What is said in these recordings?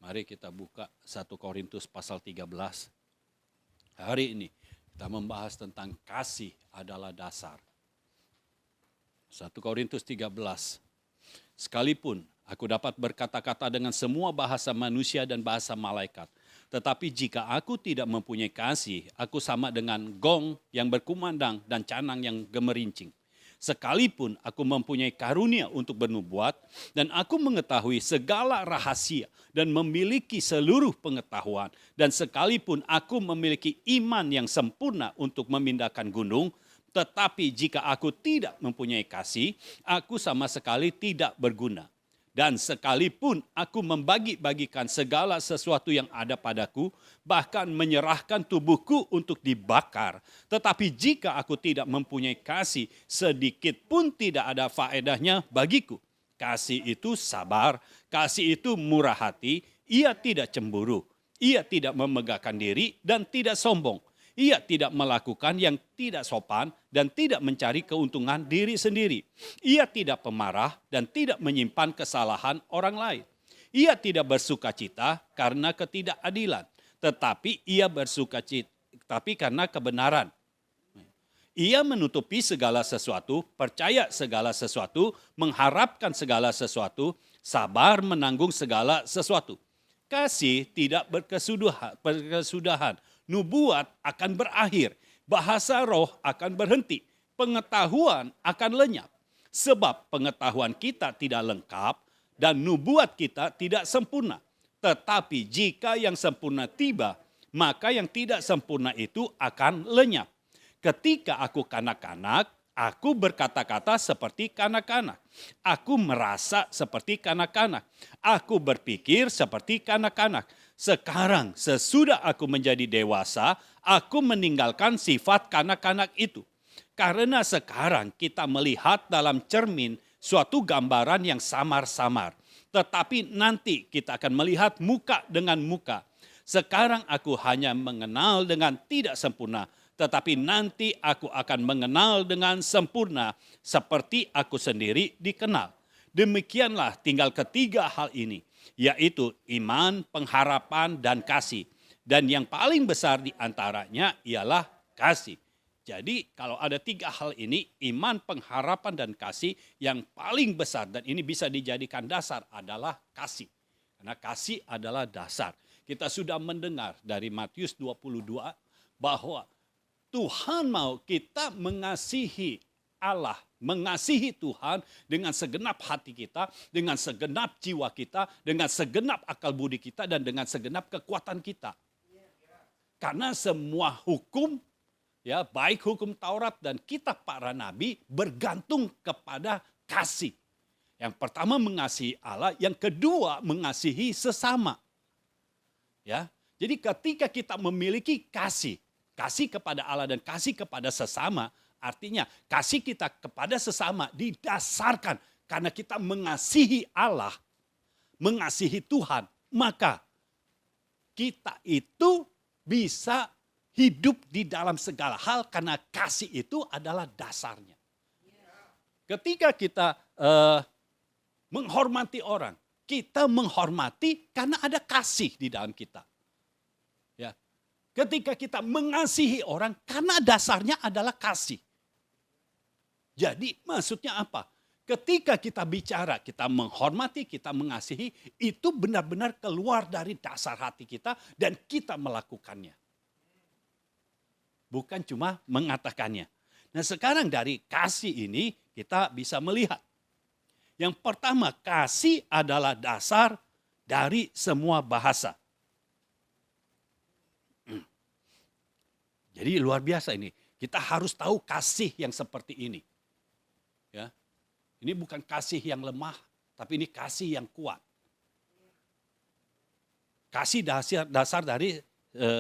Mari kita buka 1 Korintus pasal 13. Hari ini kita membahas tentang kasih adalah dasar. 1 Korintus 13. Sekalipun aku dapat berkata-kata dengan semua bahasa manusia dan bahasa malaikat, tetapi jika aku tidak mempunyai kasih, aku sama dengan gong yang berkumandang dan canang yang gemerincing. Sekalipun aku mempunyai karunia untuk bernubuat dan aku mengetahui segala rahasia dan memiliki seluruh pengetahuan, dan sekalipun aku memiliki iman yang sempurna untuk memindahkan gunung, tetapi jika aku tidak mempunyai kasih, aku sama sekali tidak berguna. Dan sekalipun aku membagi-bagikan segala sesuatu yang ada padaku, bahkan menyerahkan tubuhku untuk dibakar, tetapi jika aku tidak mempunyai kasih, sedikit pun tidak ada faedahnya bagiku. Kasih itu sabar, kasih itu murah hati, ia tidak cemburu, ia tidak memegahkan diri dan tidak sombong. Ia tidak melakukan yang tidak sopan dan tidak mencari keuntungan diri sendiri. Ia tidak pemarah dan tidak menyimpan kesalahan orang lain. Ia tidak bersukacita karena ketidakadilan, tetapi ia bersukacita karena kebenaran. Ia menutupi segala sesuatu, percaya segala sesuatu, mengharapkan segala sesuatu, sabar menanggung segala sesuatu. Kasih tidak berkesudahan. Nubuat akan berakhir, bahasa roh akan berhenti, pengetahuan akan lenyap. Sebab pengetahuan kita tidak lengkap dan nubuat kita tidak sempurna. Tetapi jika yang sempurna tiba, maka yang tidak sempurna itu akan lenyap. Ketika aku kanak-kanak, aku berkata-kata seperti kanak-kanak. Aku merasa seperti kanak-kanak. Aku berpikir seperti kanak-kanak. Sekarang sesudah aku menjadi dewasa, aku meninggalkan sifat kanak-kanak itu. Karena sekarang kita melihat dalam cermin suatu gambaran yang samar-samar. Tetapi nanti kita akan melihat muka dengan muka. Sekarang aku hanya mengenal dengan tidak sempurna, tetapi nanti aku akan mengenal dengan sempurna seperti aku sendiri dikenal. Demikianlah tinggal ketiga hal ini, yaitu iman, pengharapan, dan kasih. Dan yang paling besar di antaranya ialah kasih. Jadi kalau ada tiga hal ini, iman, pengharapan, dan kasih, yang paling besar dan ini bisa dijadikan dasar adalah kasih. Karena kasih adalah dasar. Kita sudah mendengar dari Matius 22 bahwa Tuhan mau kita mengasihi Allah, mengasihi Tuhan dengan segenap hati kita, dengan segenap jiwa kita, dengan segenap akal budi kita, dan dengan segenap kekuatan kita. Karena semua hukum, ya baik hukum Taurat dan kitab para nabi bergantung kepada kasih. Yang pertama mengasihi Allah, yang kedua mengasihi sesama. Ya, jadi ketika kita memiliki kasih kepada Allah dan kasih kepada sesama, artinya kasih kita kepada sesama didasarkan karena kita mengasihi Allah, mengasihi Tuhan, maka kita itu bisa hidup di dalam segala hal karena kasih itu adalah dasarnya. Ketika kita menghormati orang, kita menghormati karena ada kasih di dalam kita. Ya. Ketika kita mengasihi orang karena dasarnya adalah kasih. Jadi maksudnya apa? Ketika kita bicara, kita menghormati, kita mengasihi, itu benar-benar keluar dari dasar hati kita dan kita melakukannya. Bukan cuma mengatakannya. Nah sekarang dari kasih ini kita bisa melihat. Yang pertama, kasih adalah dasar dari semua bahasa. Jadi luar biasa ini. Kita harus tahu kasih yang seperti ini. Ya. Ini bukan kasih yang lemah, tapi ini kasih yang kuat. Kasih dasar dari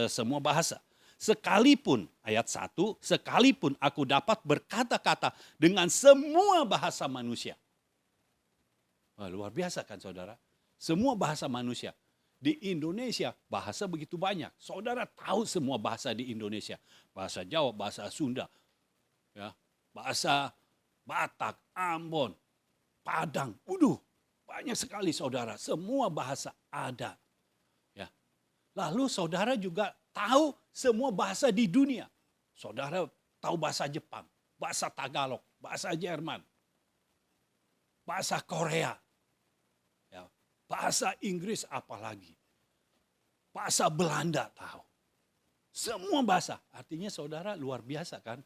semua bahasa. Sekalipun, ayat 1, sekalipun aku dapat berkata-kata dengan semua bahasa manusia. Wah, luar biasa kan saudara? Semua bahasa manusia. Di Indonesia bahasa begitu banyak. Saudara tahu semua bahasa di Indonesia. Bahasa Jawa, bahasa Sunda, ya, bahasa Batak, Ambon, Padang. Waduh, banyak sekali saudara. Semua bahasa ada. Lalu saudara juga tahu semua bahasa di dunia. Saudara tahu bahasa Jepang, bahasa Tagalog, bahasa Jerman, bahasa Korea, ya, bahasa Inggris apalagi, bahasa Belanda tahu. Semua bahasa, artinya saudara luar biasa kan?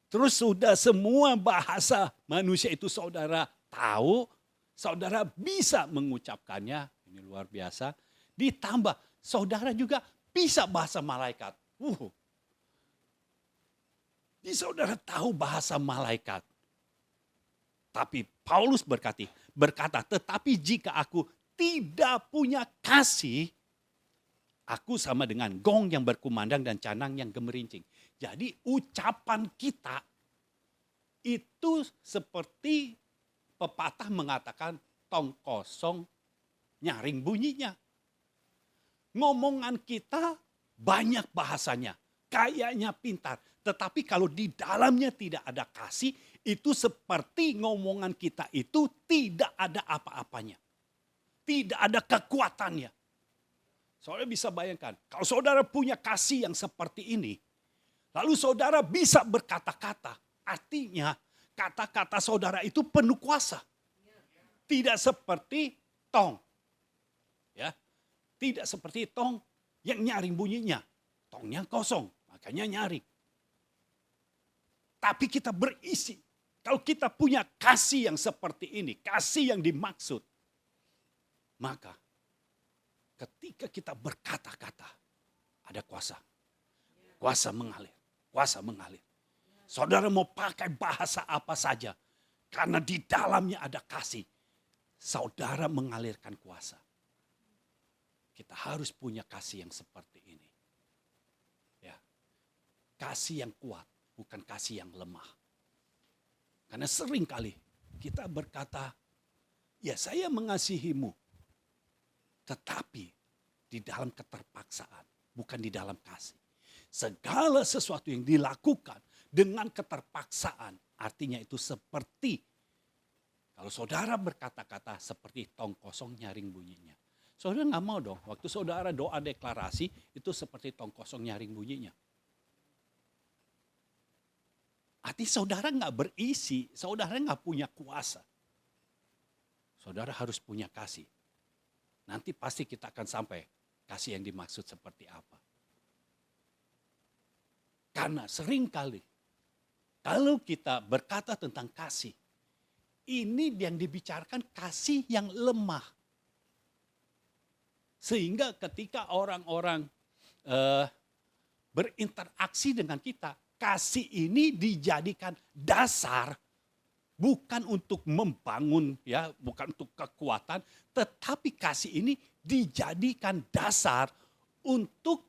Terus sudah semua bahasa manusia itu saudara tahu, saudara bisa mengucapkannya, ini luar biasa. Ditambah saudara juga bisa bahasa malaikat. Jadi saudara tahu bahasa malaikat. Tapi Paulus berkata, tetapi jika aku tidak punya kasih, aku sama dengan gong yang berkumandang dan canang yang gemerincing. Jadi ucapan kita itu seperti pepatah mengatakan tong kosong nyaring bunyinya. Ngomongan kita banyak bahasanya, kayaknya pintar. Tetapi kalau di dalamnya tidak ada kasih, itu seperti ngomongan kita itu tidak ada apa-apanya. Tidak ada kekuatannya. Saudara bisa bayangkan, kalau saudara punya kasih yang seperti ini, lalu saudara bisa berkata-kata, artinya kata-kata saudara itu penuh kuasa. Tidak seperti tong. Ya, tidak seperti tong yang nyaring bunyinya. Tongnya kosong, makanya nyaring. Tapi kita berisi. Kalau kita punya kasih yang seperti ini, kasih yang dimaksud, maka ketika kita berkata-kata, ada kuasa. Kuasa mengalir, kuasa mengalir. Saudara mau pakai bahasa apa saja, karena di dalamnya ada kasih. Saudara mengalirkan kuasa. Kita harus punya kasih yang seperti ini. Ya. Kasih yang kuat, bukan kasih yang lemah. Karena sering kali kita berkata, ya saya mengasihimu. Tetapi di dalam keterpaksaan, bukan di dalam kasih. Segala sesuatu yang dilakukan dengan keterpaksaan, artinya itu seperti, kalau saudara berkata-kata seperti tong kosong nyaring bunyinya. Saudara nggak mau dong, waktu saudara doa deklarasi, itu seperti tong kosong nyaring bunyinya. Artinya saudara nggak berisi, saudara nggak punya kuasa. Saudara harus punya kasih. Nanti pasti kita akan sampai kasih yang dimaksud seperti apa. Karena seringkali kalau kita berkata tentang kasih, ini yang dibicarakan kasih yang lemah. Sehingga ketika orang-orang berinteraksi dengan kita, kasih ini dijadikan dasar bukan untuk membangun, ya, bukan untuk kekuatan, tetapi kasih ini dijadikan dasar untuk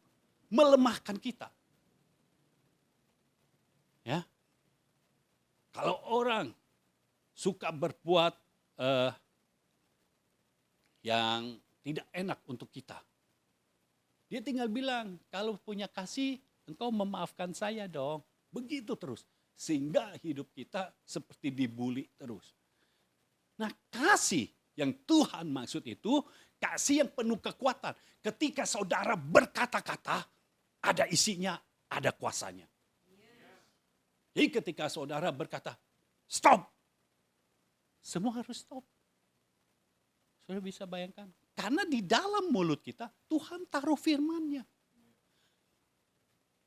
melemahkan kita. Ya, kalau orang suka berbuat yang tidak enak untuk kita, dia tinggal bilang, kalau punya kasih, engkau memaafkan saya dong. Begitu terus. Sehingga hidup kita seperti dibully terus. Nah, kasih yang Tuhan maksud itu, kasih yang penuh kekuatan. Ketika saudara berkata-kata, ada isinya, ada kuasanya. Jadi ketika saudara berkata, stop. Semua harus stop. Saudara bisa bayangkan. Karena di dalam mulut kita, Tuhan taruh firman-Nya.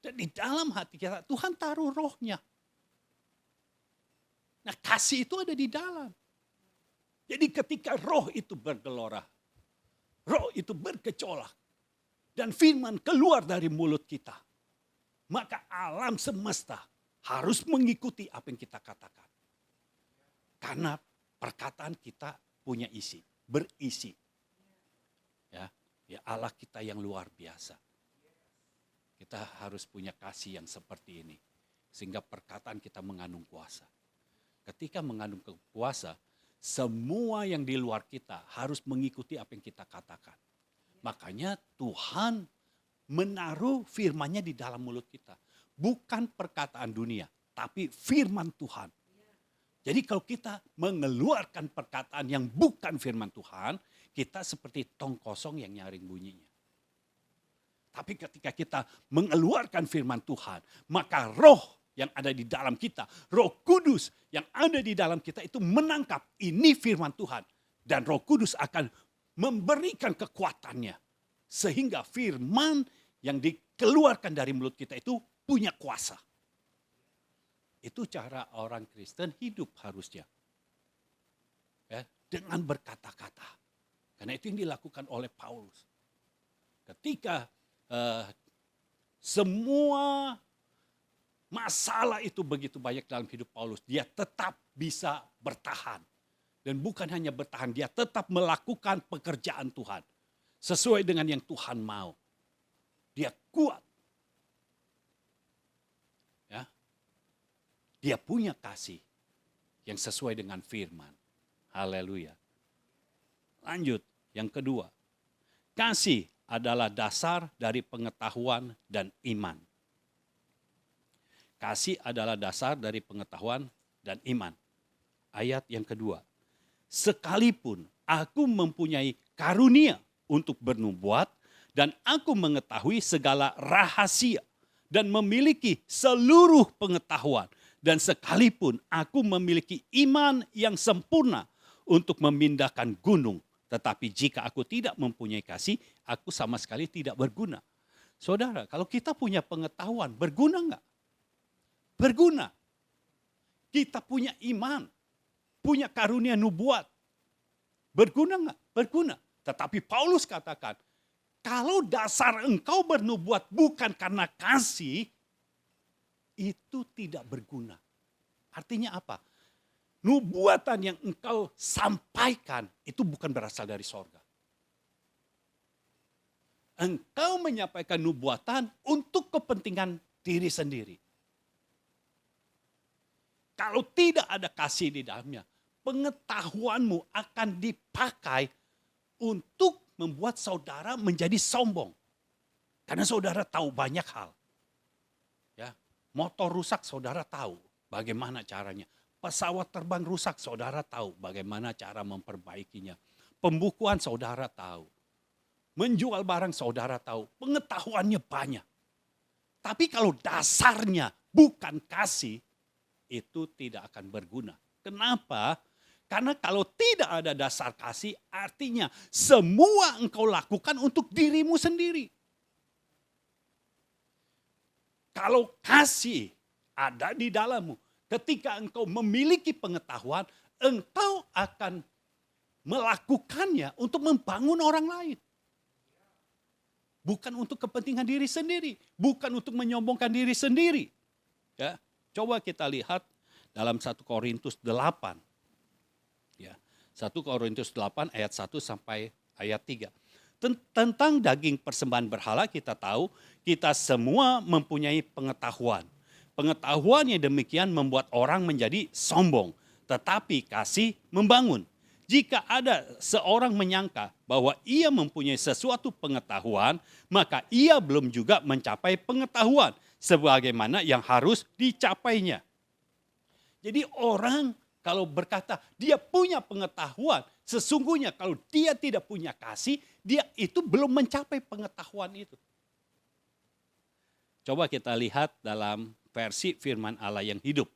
Dan di dalam hati kita, Tuhan taruh rohnya. Nah, kasih itu ada di dalam. Jadi ketika roh itu bergelora, roh itu bergejolak, dan firman keluar dari mulut kita, maka alam semesta harus mengikuti apa yang kita katakan. Karena perkataan kita punya isi, berisi. Ya Allah kita yang luar biasa. Kita harus punya kasih yang seperti ini. Sehingga perkataan kita mengandung kuasa. Ketika mengandung kuasa, semua yang di luar kita harus mengikuti apa yang kita katakan. Makanya Tuhan menaruh firman-Nya di dalam mulut kita. Bukan perkataan dunia, tapi firman Tuhan. Jadi kalau kita mengeluarkan perkataan yang bukan firman Tuhan, kita seperti tong kosong yang nyaring bunyinya. Tapi ketika kita mengeluarkan firman Tuhan, maka roh yang ada di dalam kita, Roh Kudus yang ada di dalam kita itu menangkap ini firman Tuhan. Dan Roh Kudus akan memberikan kekuatannya. Sehingga firman yang dikeluarkan dari mulut kita itu punya kuasa. Itu cara orang Kristen hidup harusnya. Ya, dengan berkata-kata. Karena itu yang dilakukan oleh Paulus. Ketika semua masalah itu begitu banyak dalam hidup Paulus, dia tetap bisa bertahan. Dan bukan hanya bertahan, dia tetap melakukan pekerjaan Tuhan. Sesuai dengan yang Tuhan mau. Dia kuat. Ya. Dia punya kasih yang sesuai dengan firman. Haleluya. Lanjut, yang kedua. Kasih adalah dasar dari pengetahuan dan iman. Kasih adalah dasar dari pengetahuan dan iman. Ayat yang kedua. Sekalipun aku mempunyai karunia untuk bernubuat dan aku mengetahui segala rahasia dan memiliki seluruh pengetahuan dan sekalipun aku memiliki iman yang sempurna untuk memindahkan gunung, tetapi jika aku tidak mempunyai kasih, aku sama sekali tidak berguna. Saudara, kalau kita punya pengetahuan, berguna enggak? Berguna. Kita punya iman, punya karunia nubuat. Berguna enggak? Berguna. Tetapi Paulus katakan, kalau dasar engkau bernubuat bukan karena kasih, itu tidak berguna. Artinya apa? Nubuatan yang engkau sampaikan itu bukan berasal dari sorga. Engkau menyampaikan nubuatan untuk kepentingan diri sendiri. Kalau tidak ada kasih di dalamnya, pengetahuanmu akan dipakai untuk membuat saudara menjadi sombong. Karena saudara tahu banyak hal. Ya, motor rusak saudara tahu bagaimana caranya. Pesawat terbang rusak, saudara tahu bagaimana cara memperbaikinya. Pembukuan saudara tahu. Menjual barang saudara tahu. Pengetahuannya banyak. Tapi kalau dasarnya bukan kasih, itu tidak akan berguna. Kenapa? Karena kalau tidak ada dasar kasih, artinya semua engkau lakukan untuk dirimu sendiri. Kalau kasih ada di dalammu, ketika engkau memiliki pengetahuan, engkau akan melakukannya untuk membangun orang lain. Bukan untuk kepentingan diri sendiri. Bukan untuk menyombongkan diri sendiri. Ya, coba kita lihat dalam 1 Korintus 8. Ya, 1 Korintus 8 ayat 1 sampai ayat 3. Tentang daging persembahan berhala kita tahu kita semua mempunyai pengetahuan. Pengetahuan yang demikian membuat orang menjadi sombong, tetapi kasih membangun. Jika ada seorang menyangka bahwa ia mempunyai sesuatu pengetahuan, maka ia belum juga mencapai pengetahuan sebagaimana yang harus dicapainya. Jadi orang kalau berkata dia punya pengetahuan, sesungguhnya kalau dia tidak punya kasih, dia itu belum mencapai pengetahuan itu. Coba kita lihat dalam versi firman Allah yang hidup.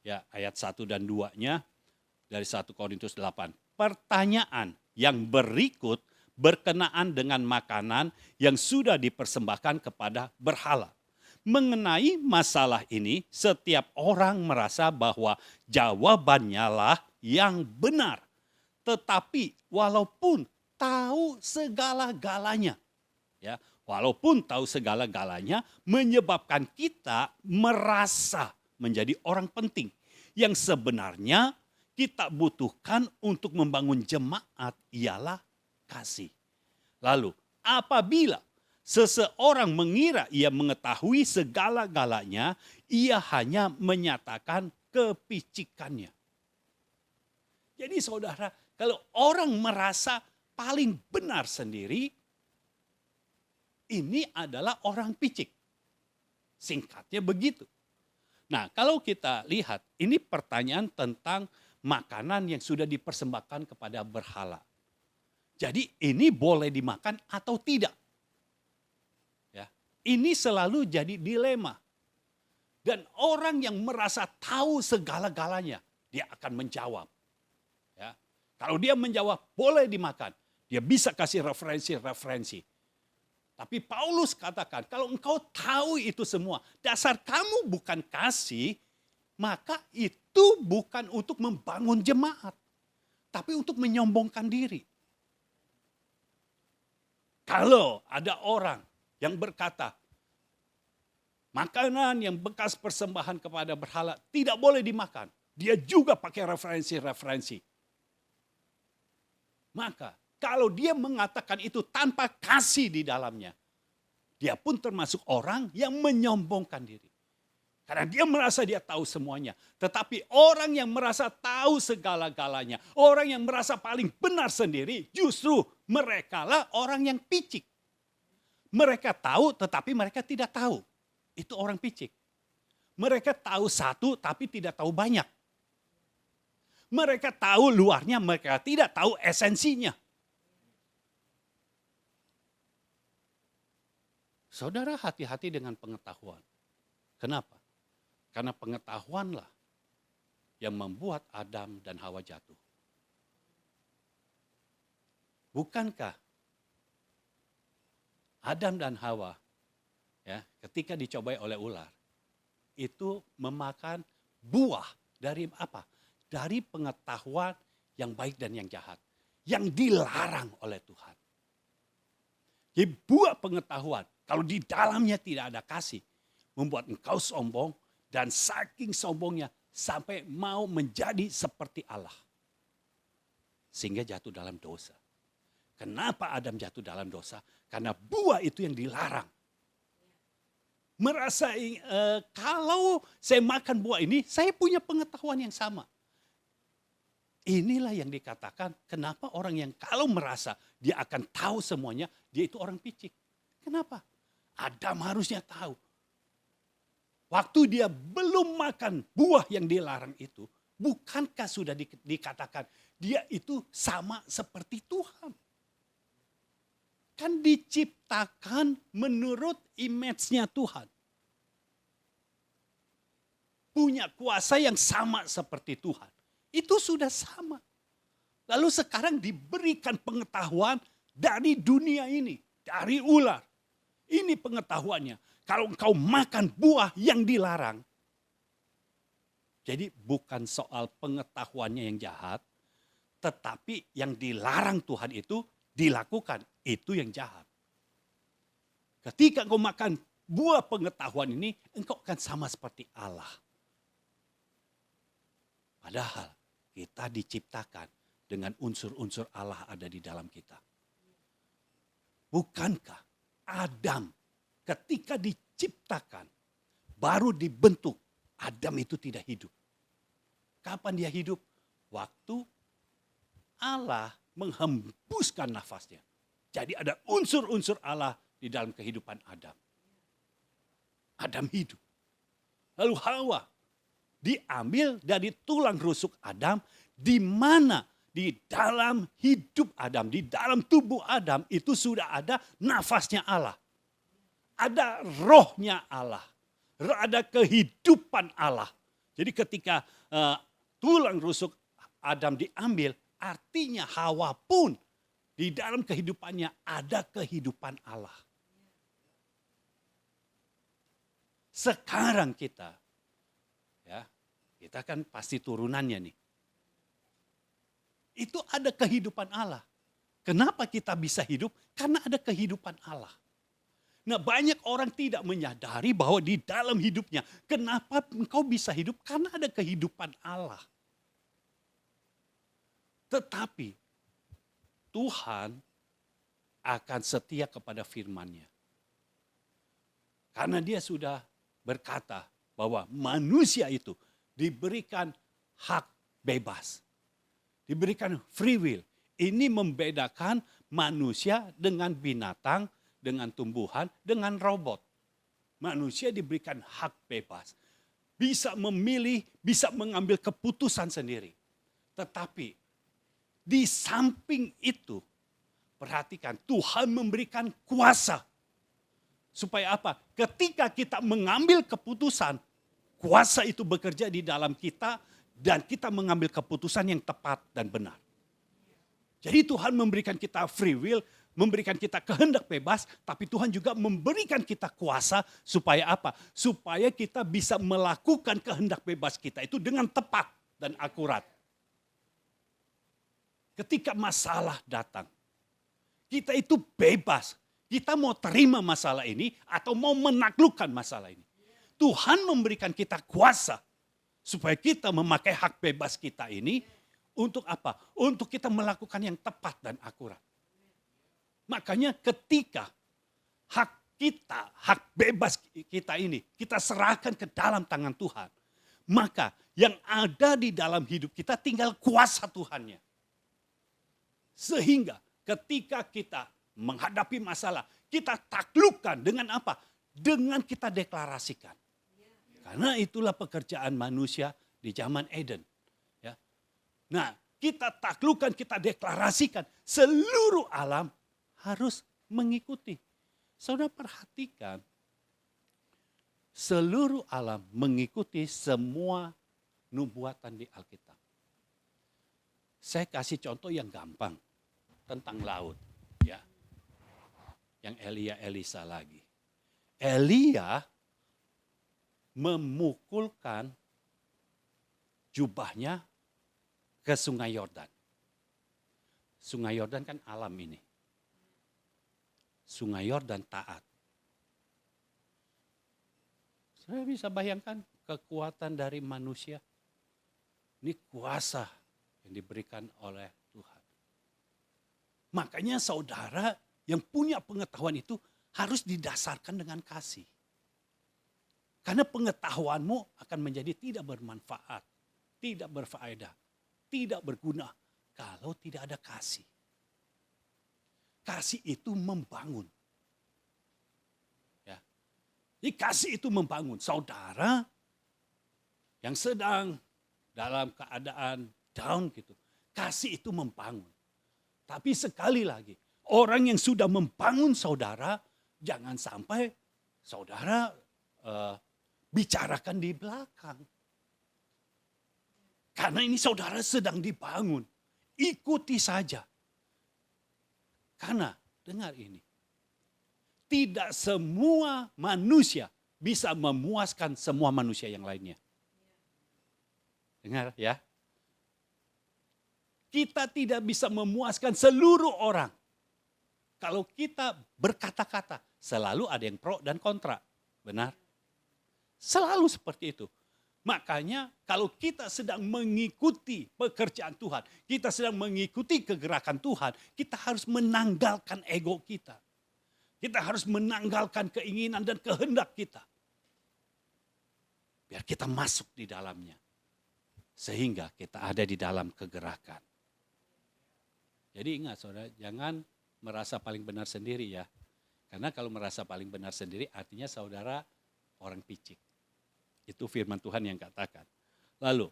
Ya, ayat 1 dan 2-nya dari 1 Korintus 8. Pertanyaan yang berikut berkenaan dengan makanan yang sudah dipersembahkan kepada berhala. Mengenai masalah ini, setiap orang merasa bahwa jawabannya lah yang benar. Tetapi walaupun tahu segala-galanya, ya, walaupun tahu segala-galanya menyebabkan kita merasa menjadi orang penting yang sebenarnya kita butuhkan untuk membangun jemaat ialah kasih. Lalu apabila seseorang mengira ia mengetahui segala-galanya, ia hanya menyatakan kepicikannya. Jadi saudara, kalau orang merasa paling benar sendiri, ini adalah orang picik. Singkatnya begitu. Nah, kalau kita lihat, ini pertanyaan tentang makanan yang sudah dipersembahkan kepada berhala. Jadi ini boleh dimakan atau tidak? Ini selalu jadi dilema. Dan orang yang merasa tahu segala-galanya, dia akan menjawab. Ya. Kalau dia menjawab, boleh dimakan. Dia bisa kasih referensi-referensi. Tapi Paulus katakan, kalau engkau tahu itu semua, dasar kamu bukan kasih, maka itu bukan untuk membangun jemaat. Tapi untuk menyombongkan diri. Kalau ada orang yang berkata, makanan yang bekas persembahan kepada berhala tidak boleh dimakan. Dia juga pakai referensi-referensi. Maka kalau dia mengatakan itu tanpa kasih di dalamnya, dia pun termasuk orang yang menyombongkan diri. Karena dia merasa dia tahu semuanya. Tetapi orang yang merasa tahu segala-galanya, orang yang merasa paling benar sendiri, justru merekalah orang yang picik. Mereka tahu tetapi mereka tidak tahu. Itu orang picik. Mereka tahu satu tapi tidak tahu banyak. Mereka tahu luarnya, mereka tidak tahu esensinya. Saudara, hati-hati dengan pengetahuan. Kenapa? Karena pengetahuanlah yang membuat Adam dan Hawa jatuh. Bukankah Adam dan Hawa ya, ketika dicobai oleh ular, itu memakan buah dari apa? Dari pengetahuan yang baik dan yang jahat. Yang dilarang oleh Tuhan. Jadi buah pengetahuan, kalau di dalamnya tidak ada kasih, membuat engkau sombong, dan saking sombongnya sampai mau menjadi seperti Allah. Sehingga jatuh dalam dosa. Kenapa Adam jatuh dalam dosa? Karena buah itu yang dilarang. Merasa kalau saya makan buah ini, saya punya pengetahuan yang sama. Inilah yang dikatakan kenapa orang yang kalau merasa dia akan tahu semuanya, dia itu orang picik. Kenapa? Adam harusnya tahu. Waktu dia belum makan buah yang dilarang itu, bukankah sudah dikatakan dia itu sama seperti Tuhan? Kan diciptakan menurut image-nya Tuhan. Punya kuasa yang sama seperti Tuhan. Itu sudah sama. Lalu sekarang diberikan pengetahuan dari dunia ini. Dari ular. Ini pengetahuannya. Kalau engkau makan buah yang dilarang. Jadi bukan soal pengetahuannya yang jahat. Tetapi yang dilarang Tuhan itu dilakukan. Itu yang jahat. Ketika engkau makan buah pengetahuan ini, engkau akan sama seperti Allah. Padahal kita diciptakan dengan unsur-unsur Allah ada di dalam kita. Bukankah Adam ketika diciptakan, baru dibentuk, Adam itu tidak hidup. Kapan dia hidup? Waktu Allah menghembuskan nafasnya. Jadi ada unsur-unsur Allah di dalam kehidupan Adam. Adam hidup. Lalu Hawa diambil dari tulang rusuk Adam, di mana di dalam hidup Adam, di dalam tubuh Adam itu sudah ada nafasnya Allah. Ada rohnya Allah. Ada kehidupan Allah. Jadi ketika tulang rusuk Adam diambil, artinya Hawa pun di dalam kehidupannya ada kehidupan Allah. Sekarang kita, ya, kita kan pasti turunannya nih. Itu ada kehidupan Allah. Kenapa kita bisa hidup? Karena ada kehidupan Allah. Nah, banyak orang tidak menyadari bahwa di dalam hidupnya, kenapa engkau bisa hidup? Karena ada kehidupan Allah. Tetapi Tuhan akan setia kepada firman-Nya. Karena dia sudah berkata bahwa manusia itu diberikan hak bebas. Diberikan free will. Ini membedakan manusia dengan binatang, dengan tumbuhan, dengan robot. Manusia diberikan hak bebas. Bisa memilih, bisa mengambil keputusan sendiri. Tetapi di samping itu, perhatikan Tuhan memberikan kuasa. Supaya apa? Ketika kita mengambil keputusan, kuasa itu bekerja di dalam kita dan kita mengambil keputusan yang tepat dan benar. Jadi Tuhan memberikan kita free will, memberikan kita kehendak bebas, tapi Tuhan juga memberikan kita kuasa supaya apa? Supaya kita bisa melakukan kehendak bebas kita itu dengan tepat dan akurat. Ketika masalah datang, kita itu bebas. Kita mau terima masalah ini atau mau menaklukkan masalah ini. Tuhan memberikan kita kuasa supaya kita memakai hak bebas kita ini untuk apa? Untuk kita melakukan yang tepat dan akurat. Makanya ketika hak kita, hak bebas kita ini, kita serahkan ke dalam tangan Tuhan. Maka yang ada di dalam hidup kita tinggal kuasa Tuhannya. Sehingga ketika kita menghadapi masalah, kita taklukkan dengan apa? Dengan kita deklarasikan. Karena itulah pekerjaan manusia di zaman Eden. Ya. Nah, kita taklukkan, kita deklarasikan. Seluruh alam harus mengikuti. Saudara perhatikan. Seluruh alam mengikuti semua nubuatan di Alkitab. Saya kasih contoh yang gampang. Tentang laut. Ya. Yang Elisa lagi. Elia memukulkan jubahnya ke Sungai Yordan. Sungai Yordan kan alam ini. Sungai Yordan taat. Saya bisa bayangkan kekuatan dari manusia. Ini kuasa yang diberikan oleh Tuhan. Makanya saudara yang punya pengetahuan itu harus didasarkan dengan kasih. Karena pengetahuanmu akan menjadi tidak bermanfaat, tidak berfaedah, tidak berguna kalau tidak ada kasih. Kasih itu membangun. Ya. Jadi kasih itu membangun. Saudara yang sedang dalam keadaan down gitu, kasih itu membangun. Tapi sekali lagi, orang yang sudah membangun saudara, jangan sampai saudara bicarakan di belakang. Karena ini saudara sedang dibangun. Ikuti saja. Karena, dengar ini. Tidak semua manusia bisa memuaskan semua manusia yang lainnya. Dengar ya. Kita tidak bisa memuaskan seluruh orang. Kalau kita berkata-kata, selalu ada yang pro dan kontra. Benar? Selalu seperti itu. Makanya kalau kita sedang mengikuti pekerjaan Tuhan, kita sedang mengikuti kegerakan Tuhan, kita harus menanggalkan ego kita. Kita harus menanggalkan keinginan dan kehendak kita. Biar kita masuk di dalamnya. Sehingga kita ada di dalam kegerakan. Jadi ingat saudara, jangan merasa paling benar sendiri ya. Karena kalau merasa paling benar sendiri artinya saudara orang picik. Itu firman Tuhan yang katakan. Lalu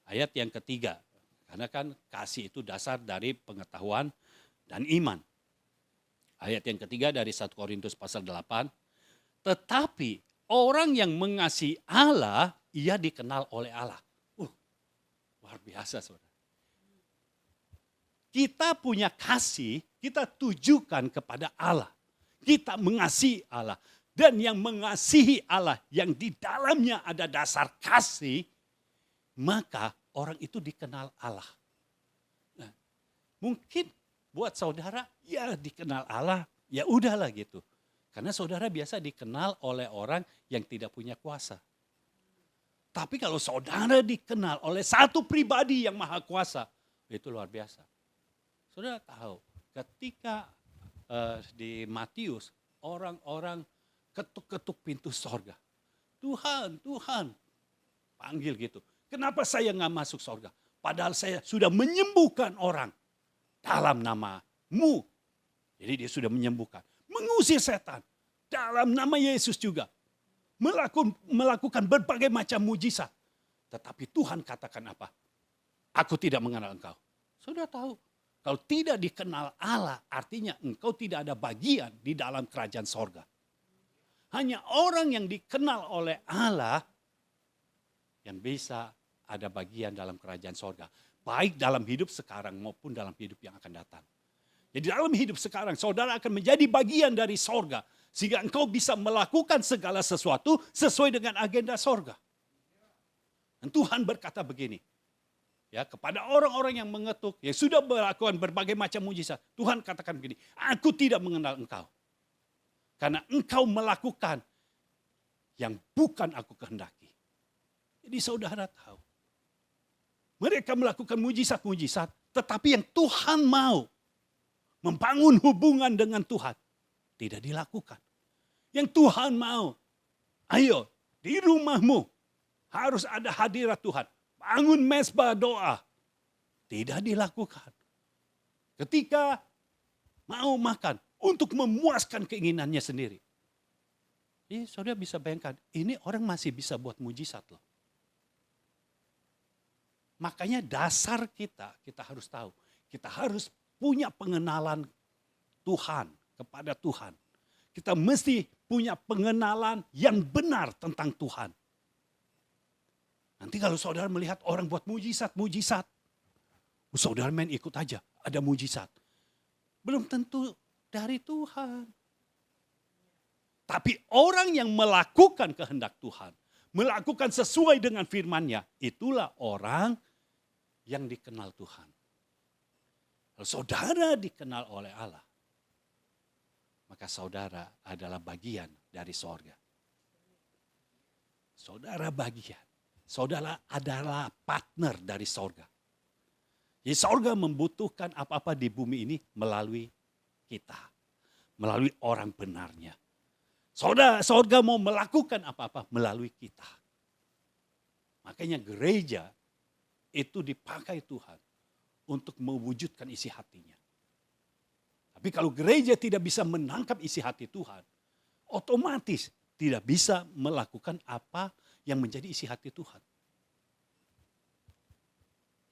ayat yang ketiga. Karena kan kasih itu dasar dari pengetahuan dan iman. Ayat yang ketiga dari 1 Korintus pasal 8. Tetapi orang yang mengasihi Allah, ia dikenal oleh Allah. Luar biasa saudara. Kita punya kasih, kita tujukan kepada Allah. Kita mengasihi Allah. Dan yang mengasihi Allah, yang di dalamnya ada dasar kasih, maka orang itu dikenal Allah. Nah, mungkin buat saudara, ya dikenal Allah, ya udahlah gitu. Karena saudara biasa dikenal oleh orang yang tidak punya kuasa. Tapi kalau saudara dikenal oleh satu pribadi yang maha kuasa, itu luar biasa. Saudara tahu, ketika di Matius, orang-orang ketuk-ketuk pintu sorga. Tuhan, Tuhan, panggil gitu. Kenapa saya nggak masuk sorga? Padahal saya sudah menyembuhkan orang dalam nama-Mu. Jadi dia sudah menyembuhkan. Mengusir setan dalam nama Yesus juga. Melakukan berbagai macam mujizat. Tetapi Tuhan katakan apa? Aku tidak mengenal engkau. Saudara tahu, kalau tidak dikenal Allah, artinya engkau tidak ada bagian di dalam kerajaan sorga. Hanya orang yang dikenal oleh Allah yang bisa ada bagian dalam kerajaan sorga. Baik dalam hidup sekarang maupun dalam hidup yang akan datang. Jadi dalam hidup sekarang saudara akan menjadi bagian dari sorga. Sehingga engkau bisa melakukan segala sesuatu sesuai dengan agenda sorga. Dan Tuhan berkata begini. Ya, kepada orang-orang yang mengetuk, yang sudah melakukan berbagai macam mujizat. Tuhan katakan begini, aku tidak mengenal engkau. Karena engkau melakukan yang bukan aku kehendaki. Jadi saudara tahu. Mereka melakukan mujizat-mujizat. Tetapi yang Tuhan mau. Membangun hubungan dengan Tuhan. Tidak dilakukan. Yang Tuhan mau. Ayo di rumahmu. Harus ada hadirat Tuhan. Bangun mezbah doa. Tidak dilakukan. Ketika mau makan. Untuk memuaskan keinginannya sendiri. Jadi saudara bisa bayangkan, ini orang masih bisa buat mujizat loh. Makanya dasar kita harus tahu. Kita harus punya pengenalan Tuhan, kepada Tuhan. Kita mesti punya pengenalan yang benar tentang Tuhan. Nanti kalau saudara melihat orang buat mujizat. Saudara main ikut aja, ada mujizat. Belum tentu dari Tuhan. Tapi orang yang melakukan kehendak Tuhan, melakukan sesuai dengan firman-Nya, itulah orang yang dikenal Tuhan. Kalau saudara dikenal oleh Allah, maka saudara adalah bagian dari sorga. Saudara bagian. Saudara adalah partner dari sorga. Jadi sorga membutuhkan apa-apa di bumi ini melalui kita. Melalui orang benarnya. Sorga mau melakukan apa-apa melalui kita. Makanya gereja itu dipakai Tuhan untuk mewujudkan isi hatinya. Tapi kalau gereja tidak bisa menangkap isi hati Tuhan, otomatis tidak bisa melakukan apa yang menjadi isi hati Tuhan.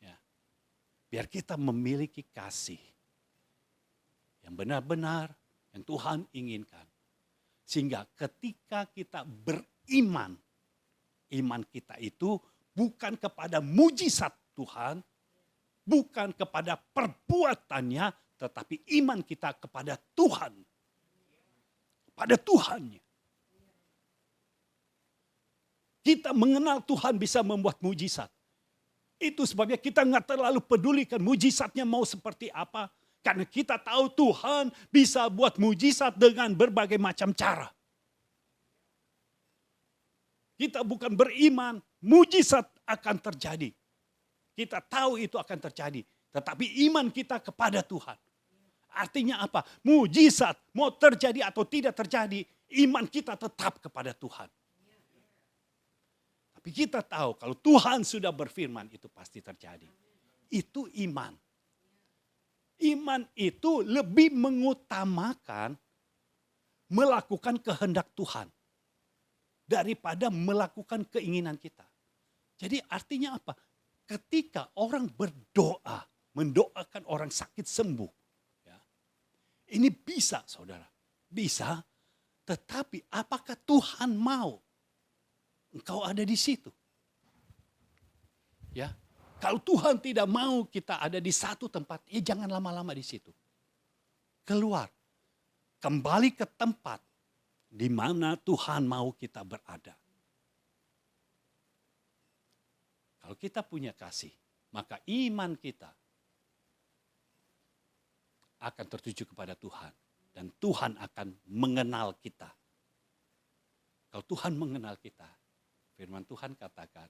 Ya. Biar kita memiliki kasih yang benar-benar yang Tuhan inginkan. Sehingga ketika kita beriman, iman kita itu bukan kepada mujizat Tuhan, bukan kepada perbuatannya, tetapi iman kita kepada Tuhan. Kepada Tuhannya. Kita mengenal Tuhan bisa membuat mujizat. Itu sebabnya kita nggak terlalu pedulikan mujizatnya mau seperti apa. Karena kita tahu Tuhan bisa buat mujizat dengan berbagai macam cara. Kita bukan beriman, mujizat akan terjadi. Kita tahu itu akan terjadi. Tetapi iman kita kepada Tuhan. Artinya apa? Mujizat mau terjadi atau tidak terjadi, iman kita tetap kepada Tuhan. Tapi kita tahu kalau Tuhan sudah berfirman itu pasti terjadi. Itu iman. Iman itu lebih mengutamakan melakukan kehendak Tuhan daripada melakukan keinginan kita. Jadi artinya apa? Ketika orang berdoa, mendoakan orang sakit sembuh. Ya, ini bisa saudara, bisa. Tetapi apakah Tuhan mau engkau ada di situ? Ya. Kalau Tuhan tidak mau kita ada di satu tempat, ya jangan lama-lama di situ. Keluar. Kembali ke tempat di mana Tuhan mau kita berada. Kalau kita punya kasih, maka iman kita akan tertuju kepada Tuhan. Dan Tuhan akan mengenal kita. Kalau Tuhan mengenal kita, firman Tuhan katakan,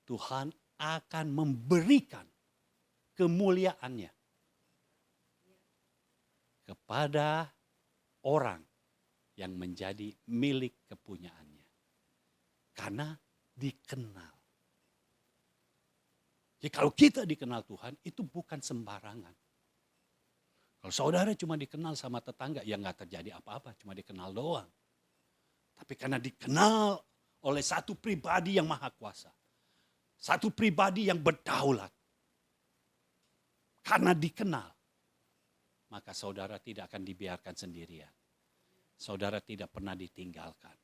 Tuhan akan memberikan kemuliaannya kepada orang yang menjadi milik kepunyaannya. Karena dikenal. Jadi kalau kita dikenal Tuhan itu bukan sembarangan. Kalau saudara cuma dikenal sama tetangga ya gak terjadi apa-apa, cuma dikenal doang. Tapi karena dikenal oleh satu pribadi yang maha kuasa. Satu pribadi yang berdaulat. Karena dikenal. Maka saudara tidak akan dibiarkan sendirian. saudara tidak pernah ditinggalkan.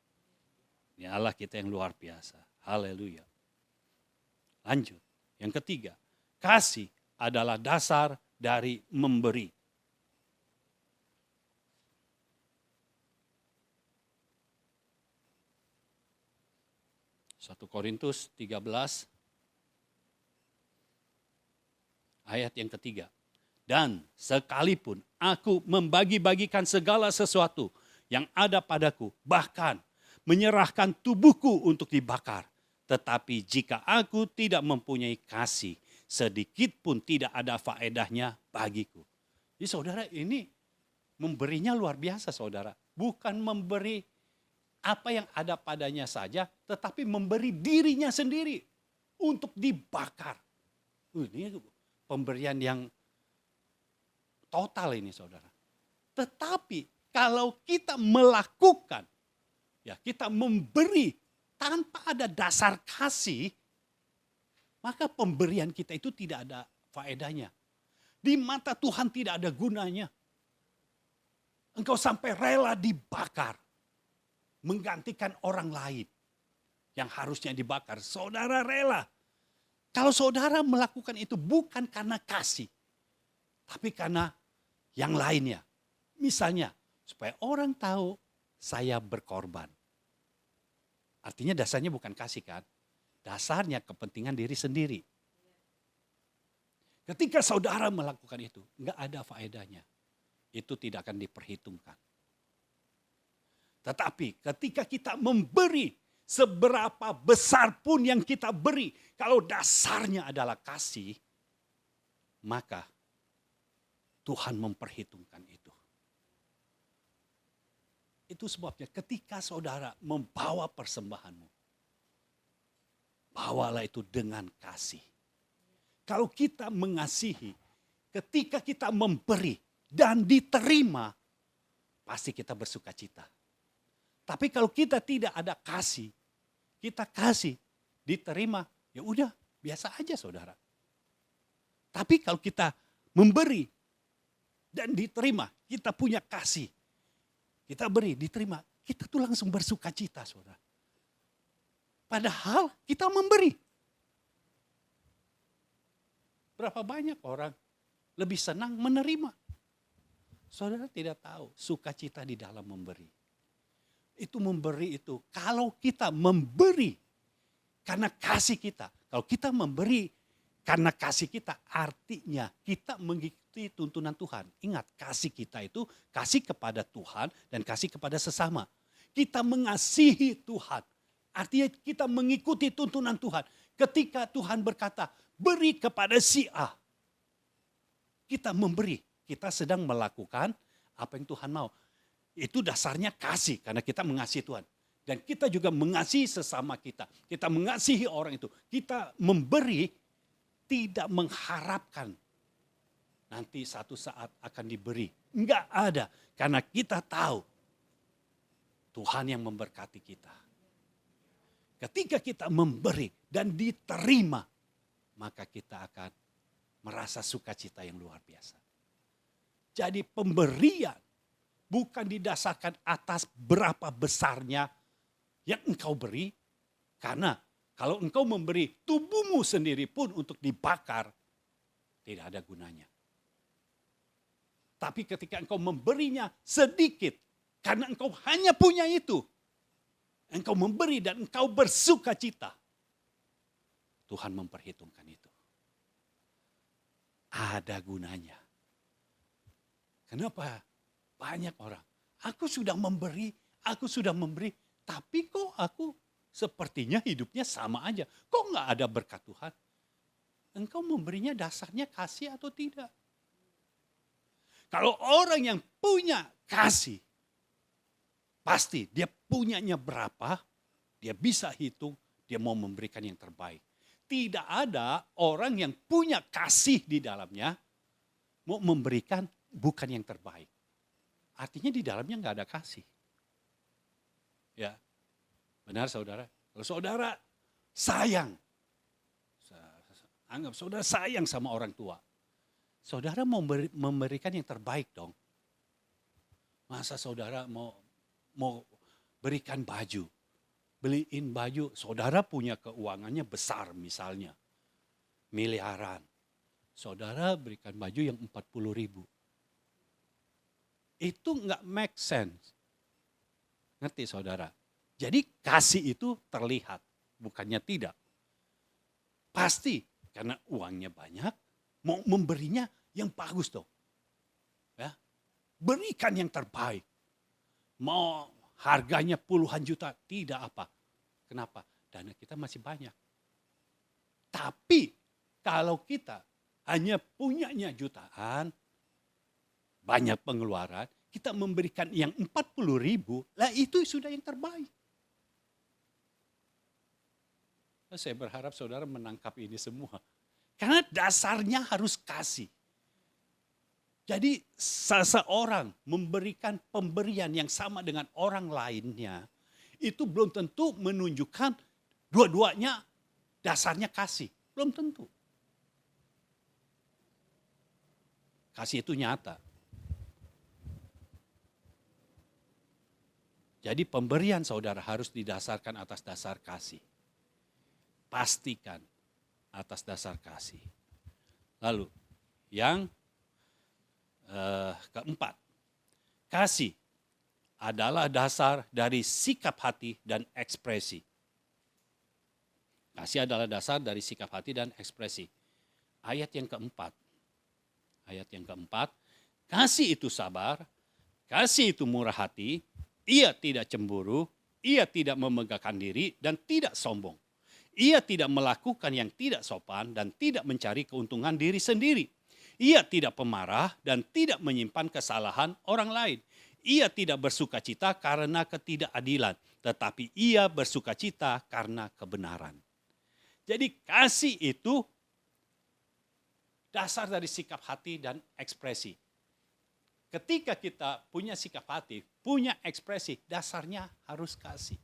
Ini Allah kita yang luar biasa. Haleluya. Lanjut. Yang ketiga, kasih adalah dasar dari memberi. 1 Korintus 13 ayat yang ketiga. Dan sekalipun aku membagi-bagikan segala sesuatu yang ada padaku, bahkan menyerahkan tubuhku untuk dibakar. Tetapi jika aku tidak mempunyai kasih, sedikit pun tidak ada faedahnya bagiku. Jadi saudara, ini memberinya luar biasa saudara. Bukan memberi apa yang ada padanya saja, tetapi memberi dirinya sendiri untuk dibakar. Ini pemberian yang total ini saudara. Tetapi kalau kita melakukan, ya kita memberi tanpa ada dasar kasih, maka pemberian kita itu tidak ada faedahnya. Di mata Tuhan tidak ada gunanya. Engkau sampai rela dibakar, menggantikan orang lain yang harusnya dibakar. Saudara rela. Kalau saudara melakukan itu bukan karena kasih, tapi karena yang lainnya. Misalnya, supaya orang tahu saya berkorban. Artinya dasarnya bukan kasih kan? Dasarnya kepentingan diri sendiri. Ketika saudara melakukan itu, enggak ada faedahnya. Itu tidak akan diperhitungkan. Tetapi ketika kita memberi, seberapa besar pun yang kita beri, kalau dasarnya adalah kasih, maka Tuhan memperhitungkan itu. Itu sebabnya ketika saudara membawa persembahanmu, bawalah itu dengan kasih. Kalau kita mengasihi, ketika kita memberi dan diterima, pasti kita bersuka cita. Tapi kalau kita tidak ada kasih, kita kasih, diterima, ya udah biasa aja saudara. Tapi kalau kita memberi dan diterima, kita punya kasih. Kita beri, diterima, kita tuh langsung bersuka cita saudara. Padahal kita memberi. Berapa banyak orang lebih senang menerima. Saudara tidak tahu sukacita di dalam memberi. Itu memberi itu, kalau kita memberi karena kasih kita. Kalau kita memberi karena kasih kita, artinya kita mengikuti tuntunan Tuhan. Ingat, kasih kita itu kasih kepada Tuhan dan kasih kepada sesama. Kita mengasihi Tuhan. Artinya kita mengikuti tuntunan Tuhan. Ketika Tuhan berkata, beri kepada si A. Kita memberi, kita sedang melakukan apa yang Tuhan mau. Itu dasarnya kasih, karena kita mengasihi Tuhan. Dan kita juga mengasihi sesama kita. Kita mengasihi orang itu. Kita memberi, tidak mengharapkan nanti satu saat akan diberi. Enggak ada, karena kita tahu Tuhan yang memberkati kita. Ketika kita memberi dan diterima, maka kita akan merasa sukacita yang luar biasa. Jadi pemberian bukan didasarkan atas berapa besarnya yang engkau beri. Karena kalau engkau memberi tubuhmu sendiri pun untuk dibakar, tidak ada gunanya. Tapi ketika engkau memberinya sedikit, karena engkau hanya punya itu, engkau memberi dan engkau bersuka cita, Tuhan memperhitungkan itu. Ada gunanya. Kenapa? Banyak orang, aku sudah memberi, tapi kok aku sepertinya hidupnya sama aja. Kok gak ada berkat Tuhan? Engkau memberinya dasarnya kasih atau tidak? Kalau orang yang punya kasih, pasti dia punyanya berapa, dia bisa hitung, dia mau memberikan yang terbaik. Tidak ada orang yang punya kasih di dalamnya, mau memberikan bukan yang terbaik. Artinya di dalamnya nggak ada kasih. Ya, benar saudara. Kalau saudara sayang, anggap saudara sayang sama orang tua, saudara mau memberikan yang terbaik dong. Masa saudara mau mau berikan baju. Beliin baju, saudara punya keuangannya besar misalnya. Miliaran. Saudara berikan baju yang 40.000. Itu nggak make sense. Ngerti saudara? Jadi kasih itu terlihat, bukannya tidak. Pasti, karena uangnya banyak, mau memberinya yang bagus dong. Ya, berikan yang terbaik. Mau harganya puluhan juta, tidak apa. Kenapa? Dana kita masih banyak. Tapi kalau kita hanya punyanya jutaan, banyak pengeluaran, kita memberikan yang 40.000, lah itu sudah yang terbaik. Saya berharap saudara menangkap ini semua. Karena dasarnya harus kasih. Jadi seseorang memberikan pemberian yang sama dengan orang lainnya, itu belum tentu menunjukkan dua-duanya dasarnya kasih. Belum tentu. Kasih itu nyata. Jadi pemberian saudara harus didasarkan atas dasar kasih. Pastikan atas dasar kasih. Lalu yang keempat, kasih adalah dasar dari sikap hati dan ekspresi. Kasih adalah dasar dari sikap hati dan ekspresi. Ayat yang keempat, kasih itu sabar, kasih itu murah hati, ia tidak cemburu, ia tidak memegahkan diri dan tidak sombong. Ia tidak melakukan yang tidak sopan dan tidak mencari keuntungan diri sendiri. Ia tidak pemarah dan tidak menyimpan kesalahan orang lain. Ia tidak bersukacita karena ketidakadilan, tetapi ia bersukacita karena kebenaran. Jadi kasih itu dasar dari sikap hati dan ekspresi. Ketika kita punya sikap hati, punya ekspresi, dasarnya harus kasih.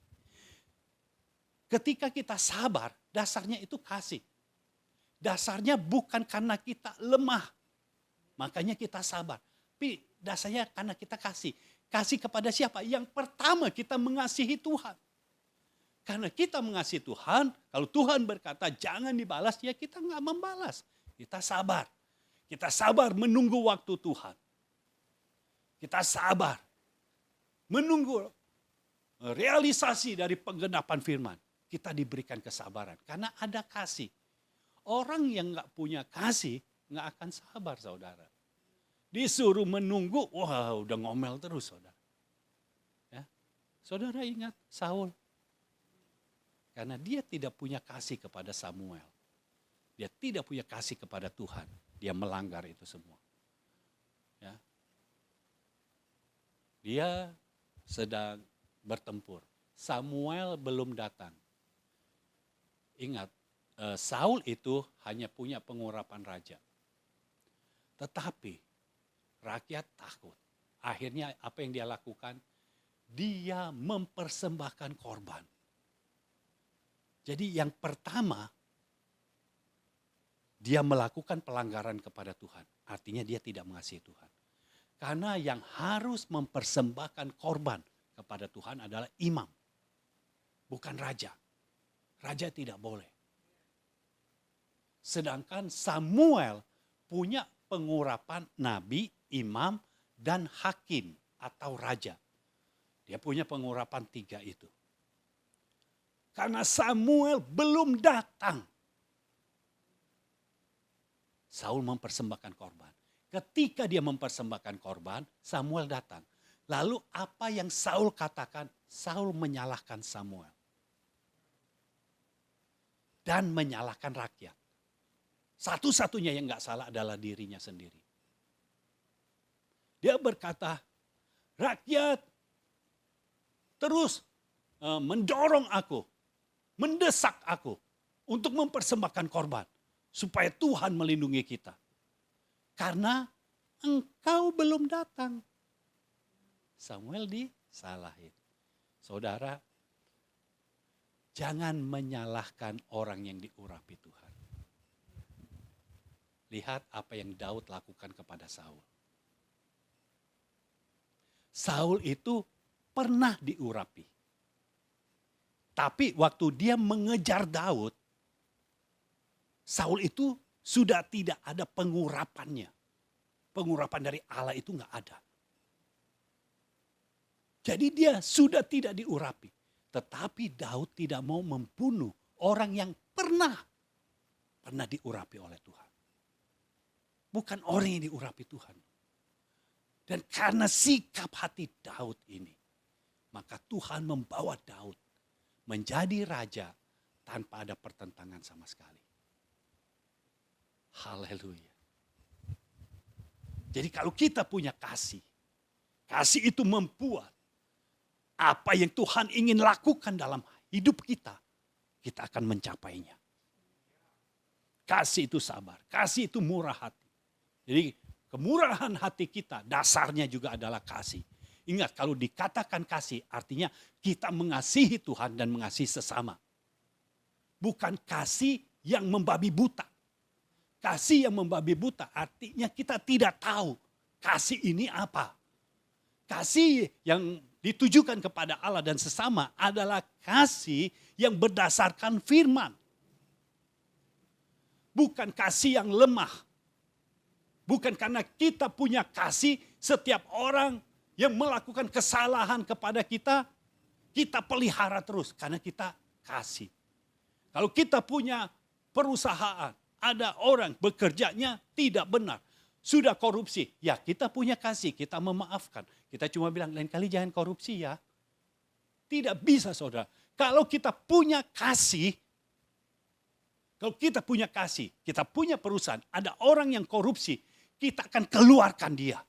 Ketika kita sabar, dasarnya itu kasih. Dasarnya bukan karena kita lemah, makanya kita sabar. Tapi dasarnya karena kita kasih. Kasih kepada siapa? Yang pertama kita mengasihi Tuhan. Karena kita mengasihi Tuhan, kalau Tuhan berkata jangan dibalas, ya kita nggak membalas. Kita sabar. Kita sabar menunggu waktu Tuhan. Kita sabar menunggu realisasi dari penggenapan firman. Kita diberikan kesabaran karena ada kasih. Orang yang nggak punya kasih nggak akan sabar, saudara. Disuruh menunggu, wah udah ngomel terus, saudara. Ya. Saudara ingat Saul? Karena dia tidak punya kasih kepada Samuel. Dia tidak punya kasih kepada Tuhan. Dia melanggar itu semua. Ya. Dia sedang bertempur. Samuel belum datang. Ingat, Saul itu hanya punya pengurapan raja. Tetapi rakyat takut. Akhirnya apa yang dia lakukan? Dia mempersembahkan korban. Jadi yang pertama, dia melakukan pelanggaran kepada Tuhan. Artinya dia tidak mengasihi Tuhan. Karena yang harus mempersembahkan korban kepada Tuhan adalah imam. Bukan raja. Raja tidak boleh. Sedangkan Samuel punya pengurapan nabi, imam, dan hakim atau raja. Dia punya pengurapan 3 itu. Karena Samuel belum datang, Saul mempersembahkan korban. Ketika dia mempersembahkan korban, Samuel datang. Lalu apa yang Saul katakan? Saul menyalahkan Samuel. Dan menyalahkan rakyat. Satu-satunya yang gak salah adalah dirinya sendiri. Dia berkata, rakyat terus mendorong aku, mendesak aku untuk mempersembahkan korban. Supaya Tuhan melindungi kita. Karena engkau belum datang. Samuel disalahin. Saudara, jangan menyalahkan orang yang diurapi Tuhan. Lihat apa yang Daud lakukan kepada Saul. Saul itu pernah diurapi. Tapi waktu dia mengejar Daud, Saul itu sudah tidak ada pengurapannya. Pengurapan dari Allah itu nggak ada. Jadi dia sudah tidak diurapi. Tetapi Daud tidak mau membunuh orang yang pernah diurapi oleh Tuhan. Bukan orang yang diurapi Tuhan. Dan karena sikap hati Daud ini, maka Tuhan membawa Daud menjadi raja tanpa ada pertentangan sama sekali. Haleluya. Jadi kalau kita punya kasih itu membuat apa yang Tuhan ingin lakukan dalam hidup kita, kita akan mencapainya. Kasih itu sabar, kasih itu murah hati. Jadi kemurahan hati kita dasarnya juga adalah kasih. Ingat, kalau dikatakan kasih artinya kita mengasihi Tuhan dan mengasihi sesama. Bukan kasih yang membabi buta. Kasih yang membabi buta artinya kita tidak tahu kasih ini apa. Kasih yang ditujukan kepada Allah dan sesama adalah kasih yang berdasarkan firman. Bukan kasih yang lemah. Bukan karena kita punya kasih, setiap orang yang melakukan kesalahan kepada kita, kita pelihara terus karena kita kasih. Kalau kita punya perusahaan, ada orang bekerjanya tidak benar, sudah korupsi, ya kita punya kasih, kita memaafkan. Kita cuma bilang lain kali jangan korupsi ya. Tidak bisa saudara. Kalau kita punya kasih, kita punya perusahaan, ada orang yang korupsi, kita akan keluarkan dia.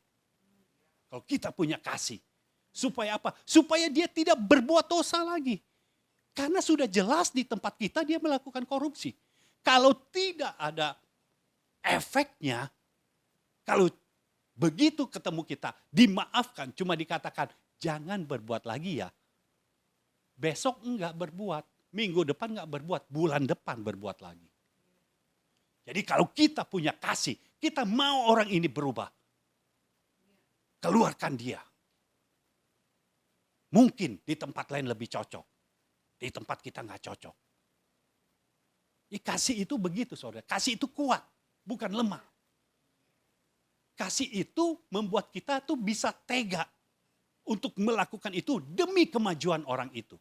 Kalau kita punya kasih. Supaya apa? Supaya dia tidak berbuat dosa lagi. Karena sudah jelas di tempat kita dia melakukan korupsi. Kalau tidak ada efeknya, kalau begitu ketemu kita dimaafkan, cuma dikatakan jangan berbuat lagi ya. Besok enggak berbuat, minggu depan enggak berbuat, bulan depan berbuat lagi. Jadi kalau kita punya kasih, kita mau orang ini berubah. Keluarkan dia. Mungkin di tempat lain lebih cocok. Di tempat kita enggak cocok. Kasih itu begitu saudara. Kasih itu kuat, bukan lemah. Kasih itu membuat kita tuh bisa tega untuk melakukan itu demi kemajuan orang itu.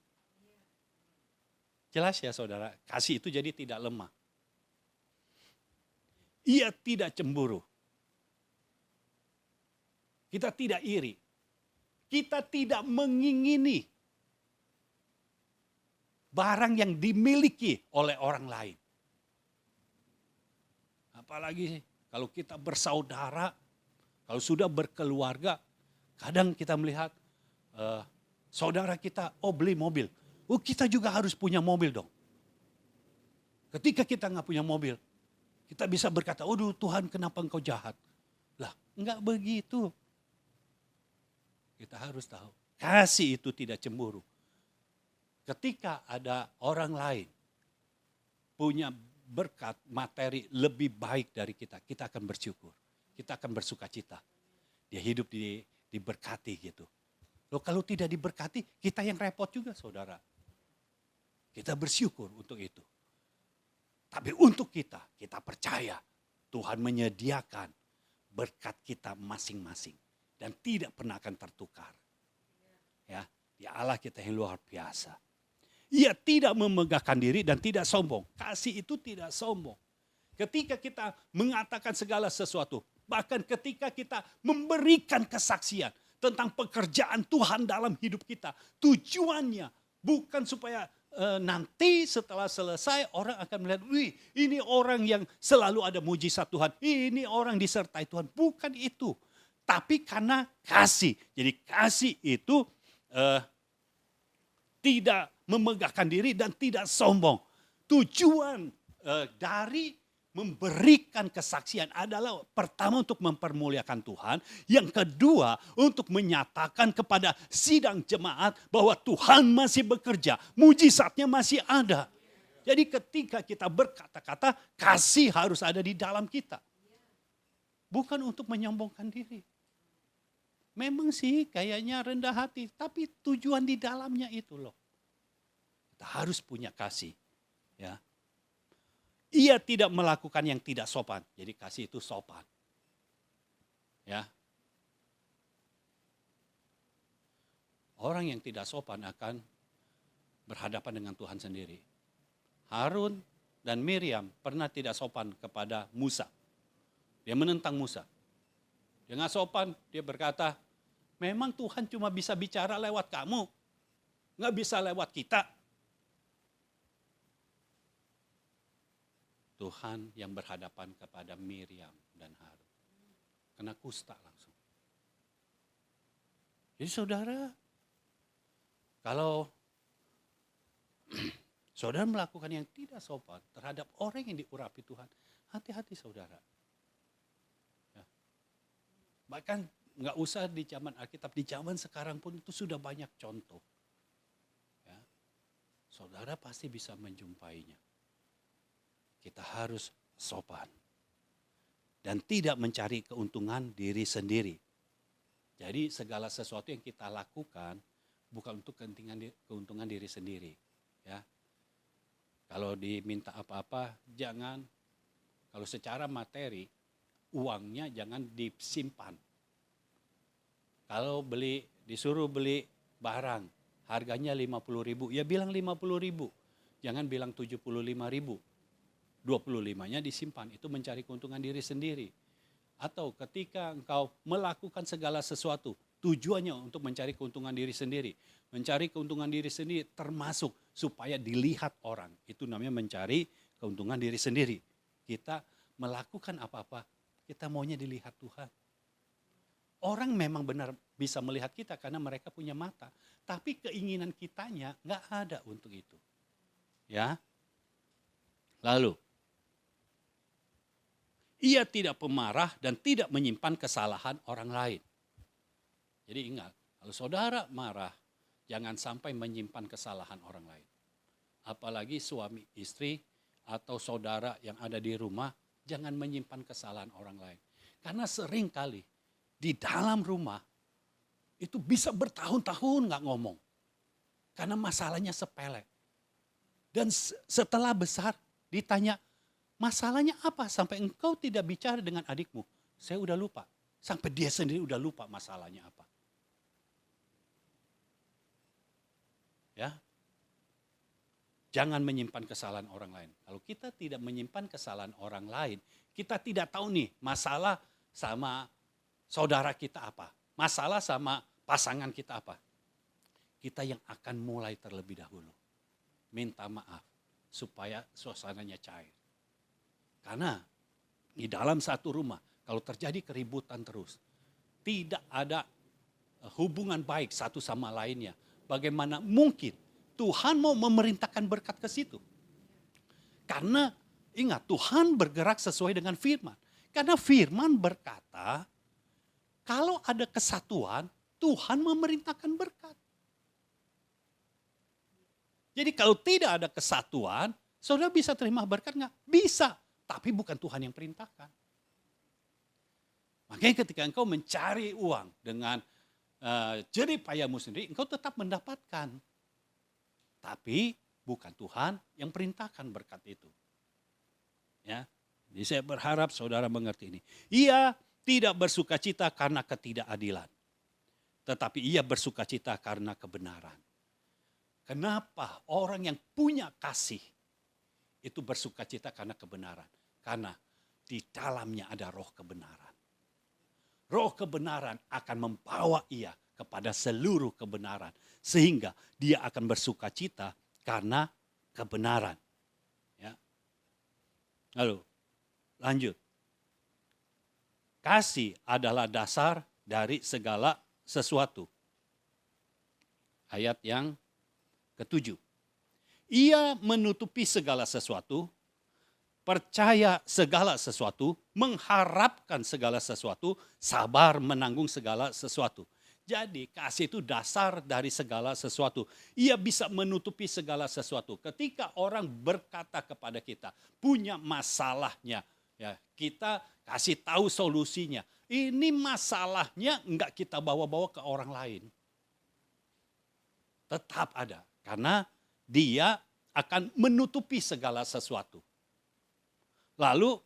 Jelas ya saudara, kasih itu jadi tidak lemah. Ia tidak cemburu. Kita tidak iri. Kita tidak mengingini barang yang dimiliki oleh orang lain. Apalagi kalau kita bersaudara, kalau sudah berkeluarga, kadang kita melihat saudara kita, beli mobil. Kita juga harus punya mobil dong. Ketika kita nggak punya mobil, kita bisa berkata, Tuhan kenapa engkau jahat? Lah, enggak begitu. Kita harus tahu, kasih itu tidak cemburu. Ketika ada orang lain punya berkat materi lebih baik dari kita, kita akan bersyukur. Kita akan bersuka cita. Dia hidup diberkati gitu. Loh kalau tidak diberkati, kita yang repot juga saudara. Kita bersyukur untuk itu. Tapi untuk kita percaya Tuhan menyediakan berkat kita masing-masing. Dan tidak pernah akan tertukar. Ya Allah kita yang luar biasa. Ia tidak memegahkan diri dan tidak sombong. Kasih itu tidak sombong. Ketika kita mengatakan segala sesuatu, bahkan ketika kita memberikan kesaksian tentang pekerjaan Tuhan dalam hidup kita, tujuannya bukan supaya nanti setelah selesai orang akan melihat, ini orang yang selalu ada mujizat Tuhan, ini orang disertai Tuhan. Bukan itu, tapi karena kasih. Jadi kasih itu tidak memegahkan diri dan tidak sombong. Tujuan dari memberikan kesaksian adalah pertama untuk mempermuliakan Tuhan. Yang kedua untuk menyatakan kepada sidang jemaat bahwa Tuhan masih bekerja. Mujizatnya masih ada. Jadi ketika kita berkata-kata, kasih harus ada di dalam kita. Bukan untuk menyombongkan diri. memang sih kayaknya rendah hati, tapi tujuan di dalamnya itu loh. Kita harus punya kasih. Ya. Ia tidak melakukan yang tidak sopan. Jadi kasih itu sopan. Ya. Orang yang tidak sopan akan berhadapan dengan Tuhan sendiri. Harun dan Miriam pernah tidak sopan kepada Musa. Dia menentang Musa. Dia nggak sopan, dia berkata, memang Tuhan cuma bisa bicara lewat kamu, nggak bisa lewat kita. Tuhan yang berhadapan kepada Miriam dan Harun. Kena kusta langsung. Jadi saudara, kalau saudara melakukan yang tidak sopan terhadap orang yang diurapi Tuhan, hati-hati saudara. Ya. Bahkan nggak usah di zaman Alkitab, di zaman sekarang pun itu sudah banyak contoh. Ya. Saudara pasti bisa menjumpainya. Kita harus sopan. Dan tidak mencari keuntungan diri sendiri. Jadi segala sesuatu yang kita lakukan bukan untuk keuntungan diri sendiri. Ya. Kalau diminta apa-apa, jangan, kalau secara materi, uangnya jangan disimpan. Kalau disuruh beli barang, harganya 50.000, ya bilang 50.000. Jangan bilang 75.000. 25-nya disimpan, itu mencari keuntungan diri sendiri. Atau ketika engkau melakukan segala sesuatu, tujuannya untuk mencari keuntungan diri sendiri. Mencari keuntungan diri sendiri termasuk supaya dilihat orang. Itu namanya mencari keuntungan diri sendiri. Kita melakukan apa-apa, kita maunya dilihat Tuhan. Orang memang benar bisa melihat kita karena mereka punya mata. Tapi keinginan kitanya nggak ada untuk itu. Ya. Lalu, ia tidak pemarah dan tidak menyimpan kesalahan orang lain. Jadi ingat, kalau saudara marah, jangan sampai menyimpan kesalahan orang lain. Apalagi suami istri atau saudara yang ada di rumah, jangan menyimpan kesalahan orang lain. Karena sering kali di dalam rumah itu bisa bertahun-tahun gak ngomong. Karena masalahnya sepele. Dan setelah besar ditanya, masalahnya apa sampai engkau tidak bicara dengan adikmu? Saya udah lupa. Sampai dia sendiri udah lupa masalahnya apa. Ya. Jangan menyimpan kesalahan orang lain. Kalau kita tidak menyimpan kesalahan orang lain, kita tidak tahu nih masalah sama saudara kita apa. Masalah sama pasangan kita apa. Kita yang akan mulai terlebih dahulu. Minta maaf supaya suasananya cair. Karena di dalam satu rumah, kalau terjadi keributan terus, tidak ada hubungan baik satu sama lainnya. Bagaimana mungkin Tuhan mau memerintahkan berkat ke situ? Karena ingat, Tuhan bergerak sesuai dengan firman. Karena firman berkata, kalau ada kesatuan, Tuhan memerintahkan berkat. Jadi kalau tidak ada kesatuan, saudara bisa terima berkat nggak? Bisa. Tapi bukan Tuhan yang perintahkan. Makanya ketika engkau mencari uang dengan jerih payahmu sendiri, engkau tetap mendapatkan. Tapi bukan Tuhan yang perintahkan berkat itu. Ya, jadi saya berharap saudara mengerti ini. Ia tidak bersukacita karena ketidakadilan. Tetapi ia bersukacita karena kebenaran. Kenapa orang yang punya kasih itu bersukacita karena kebenaran? Karena di dalamnya ada roh kebenaran. Roh kebenaran akan membawa ia kepada seluruh kebenaran. Sehingga dia akan bersukacita karena kebenaran. Ya. Lalu lanjut. Kasih adalah dasar dari segala sesuatu. Ayat yang ke-7. Ia menutupi segala sesuatu, percaya segala sesuatu, mengharapkan segala sesuatu, sabar menanggung segala sesuatu. Jadi kasih itu dasar dari segala sesuatu. Ia bisa menutupi segala sesuatu. Ketika orang berkata kepada kita, punya masalahnya, ya kita kasih tahu solusinya. Ini masalahnya enggak kita bawa-bawa ke orang lain. Tetap ada. Karena dia akan menutupi segala sesuatu. Lalu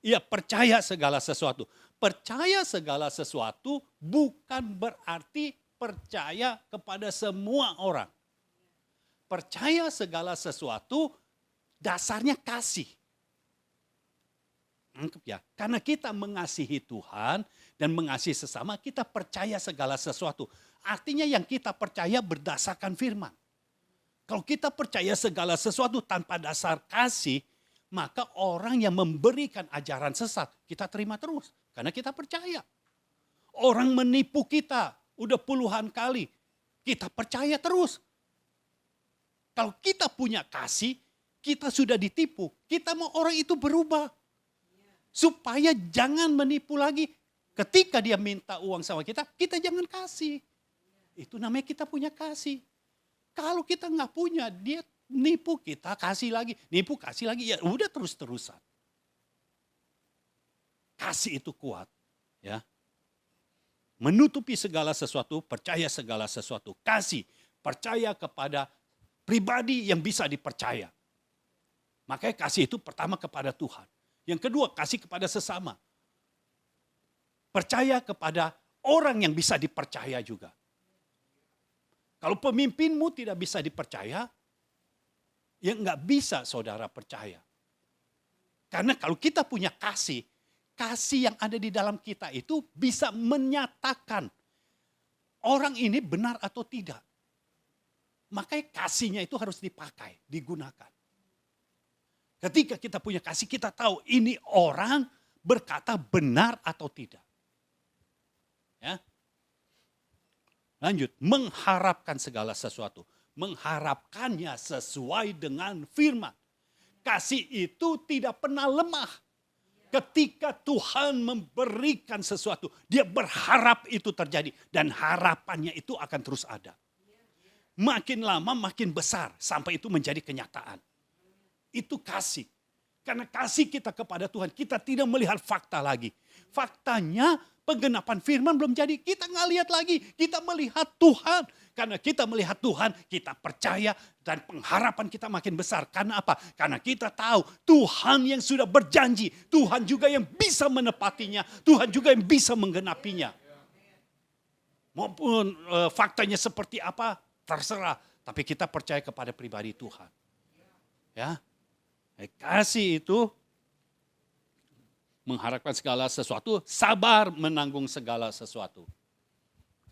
ia percaya segala sesuatu. Percaya segala sesuatu bukan berarti percaya kepada semua orang. Percaya segala sesuatu dasarnya kasih. Anggap ya, karena kita mengasihi Tuhan dan mengasihi sesama, kita percaya segala sesuatu. Artinya yang kita percaya berdasarkan firman. Kalau kita percaya segala sesuatu tanpa dasar kasih, maka orang yang memberikan ajaran sesat, kita terima terus. Karena kita percaya. Orang menipu kita, udah puluhan kali, kita percaya terus. Kalau kita punya kasih, kita sudah ditipu. Kita mau orang itu berubah. Supaya jangan menipu lagi. Ketika dia minta uang sama kita jangan kasih. Itu namanya kita punya kasih. Kalau kita nggak punya, dia nipu kita kasih lagi. Nipu kasih lagi, ya udah terus-terusan. Kasih itu kuat. Ya. Menutupi segala sesuatu, percaya segala sesuatu. Kasih, percaya kepada pribadi yang bisa dipercaya. Makanya kasih itu pertama kepada Tuhan. Yang kedua, kasih kepada sesama. Percaya kepada orang yang bisa dipercaya juga. Kalau pemimpinmu tidak bisa dipercaya, ya nggak bisa saudara percaya. Karena kalau kita punya kasih yang ada di dalam kita itu bisa menyatakan orang ini benar atau tidak. Makanya kasihnya itu harus dipakai, digunakan. Ketika kita punya kasih, kita tahu ini orang berkata benar atau tidak. Ya. Lanjut, mengharapkan segala sesuatu. Mengharapkannya sesuai dengan firman. Kasih itu tidak pernah lemah. Ketika Tuhan memberikan sesuatu, dia berharap itu terjadi. Dan harapannya itu akan terus ada. Makin lama makin besar sampai itu menjadi kenyataan. Itu kasih. Karena kasih kita kepada Tuhan, kita tidak melihat fakta lagi. Faktanya penggenapan firman belum jadi, kita nggak lihat lagi. Kita melihat Tuhan. Karena kita melihat Tuhan, kita percaya dan pengharapan kita makin besar. Karena apa? Karena kita tahu Tuhan yang sudah berjanji, Tuhan juga yang bisa menepatinya, Tuhan juga yang bisa menggenapinya. Maupun faktanya seperti apa, terserah. Tapi kita percaya kepada pribadi Tuhan. Ya. Kasih itu mengharapkan segala sesuatu, sabar menanggung segala sesuatu.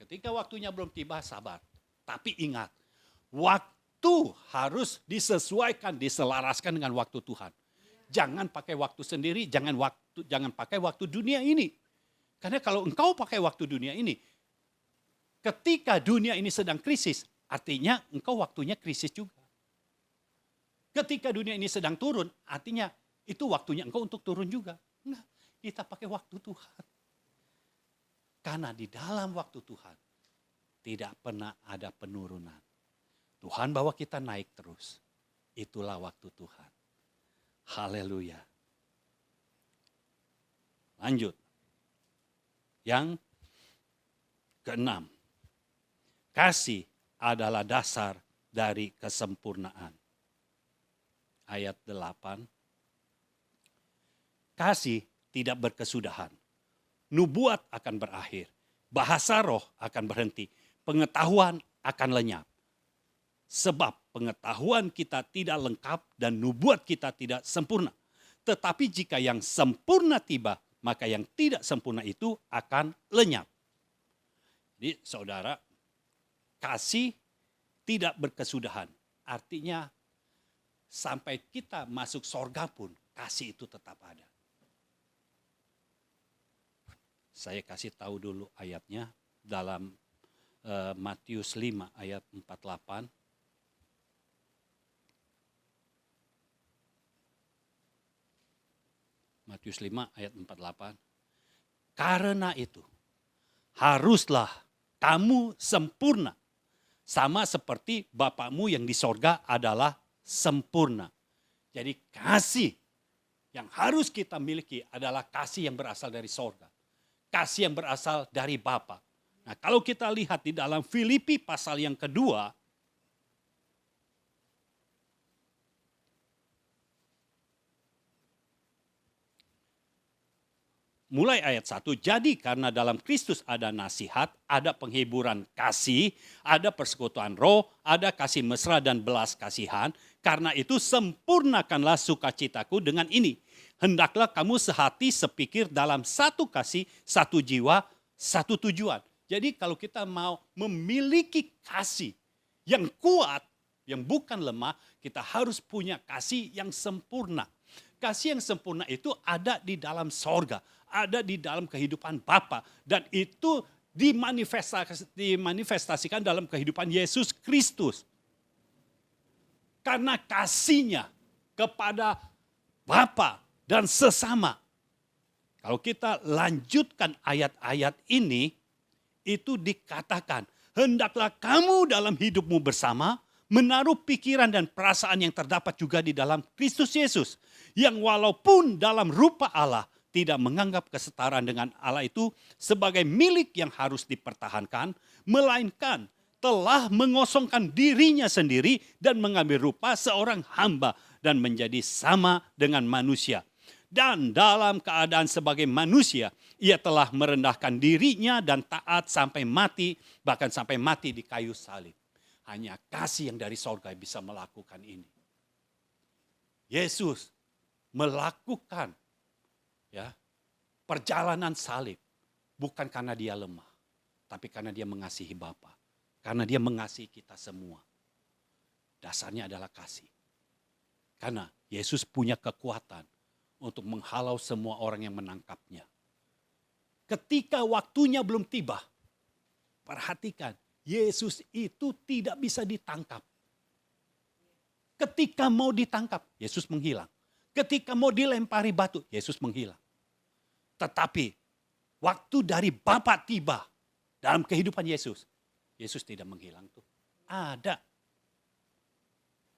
Ketika waktunya belum tiba, sabar. Tapi ingat, waktu harus disesuaikan, diselaraskan dengan waktu Tuhan. Jangan pakai waktu sendiri, jangan pakai waktu dunia ini. Karena kalau engkau pakai waktu dunia ini, ketika dunia ini sedang krisis, artinya engkau waktunya krisis juga. Ketika dunia ini sedang turun, artinya itu waktunya engkau untuk turun juga. Enggak, kita pakai waktu Tuhan. Karena di dalam waktu Tuhan, tidak pernah ada penurunan. Tuhan bawa kita naik terus. Itulah waktu Tuhan. Haleluya. Lanjut. Yang keenam. Kasih adalah dasar dari kesempurnaan. Ayat 8. Kasih tidak berkesudahan. Nubuat akan berakhir. Bahasa roh akan berhenti. Pengetahuan akan lenyap. Sebab pengetahuan kita tidak lengkap dan nubuat kita tidak sempurna. Tetapi jika yang sempurna tiba, maka yang tidak sempurna itu akan lenyap. Jadi saudara, kasih tidak berkesudahan. Artinya sampai kita masuk sorga pun kasih itu tetap ada. Saya kasih tahu dulu ayatnya dalam Matius 5 ayat 48. Matius 5 ayat 48. Karena itu haruslah kamu sempurna. Sama seperti Bapakmu yang di sorga adalah sempurna. Jadi kasih yang harus kita miliki adalah kasih yang berasal dari sorga. kasih yang berasal dari Bapa. Nah, kalau kita lihat di dalam Filipi pasal yang kedua, mulai ayat 1, jadi karena dalam Kristus ada nasihat, ada penghiburan kasih, ada persekutuan roh, ada kasih mesra dan belas kasihan. Karena itu sempurnakanlah sukacitaku dengan ini. Hendaklah kamu sehati sepikir dalam satu kasih, satu jiwa, satu tujuan. Jadi kalau kita mau memiliki kasih yang kuat, yang bukan lemah, kita harus punya kasih yang sempurna. Kasih yang sempurna itu ada di dalam sorga, ada di dalam kehidupan Bapa, dan itu dimanifestasikan dalam kehidupan Yesus Kristus. Karena kasihnya kepada Bapa dan sesama. Kalau kita lanjutkan ayat-ayat ini, itu dikatakan, hendaklah kamu dalam hidupmu bersama, menaruh pikiran dan perasaan yang terdapat juga di dalam Kristus Yesus. Yang walaupun dalam rupa Allah, tidak menganggap kesetaraan dengan Allah itu sebagai milik yang harus dipertahankan, melainkan telah mengosongkan dirinya sendiri dan mengambil rupa seorang hamba dan menjadi sama dengan manusia. Dan dalam keadaan sebagai manusia, ia telah merendahkan dirinya dan taat sampai mati, bahkan sampai mati di kayu salib. Hanya kasih yang dari sorga bisa melakukan ini. Yesus melakukan perjalanan salib bukan karena dia lemah, tapi karena dia mengasihi Bapa, karena dia mengasihi kita semua. Dasarnya adalah kasih. Karena Yesus punya kekuatan untuk menghalau semua orang yang menangkapnya. Ketika waktunya belum tiba, perhatikan, Yesus itu tidak bisa ditangkap. Ketika mau ditangkap, Yesus menghilang. Ketika mau dilempari batu, Yesus menghilang. Tetapi waktu dari Bapa tiba dalam kehidupan Yesus, Yesus tidak menghilang tuh. Ada.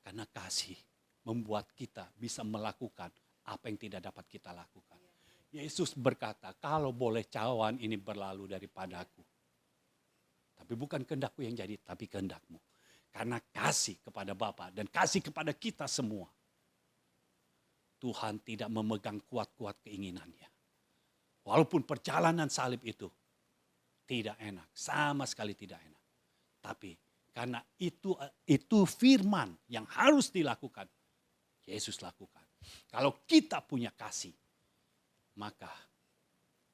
Karena kasih membuat kita bisa melakukan apa yang tidak dapat kita lakukan. Yesus berkata, kalau boleh cawan ini berlalu daripadaku. Tapi bukan kehendakku yang jadi, tapi kehendakmu. Karena kasih kepada Bapa dan kasih kepada kita semua. Tuhan tidak memegang kuat-kuat keinginannya. Walaupun perjalanan salib itu tidak enak, sama sekali tidak enak. Tapi karena itu firman yang harus dilakukan, Yesus lakukan. Kalau kita punya kasih, maka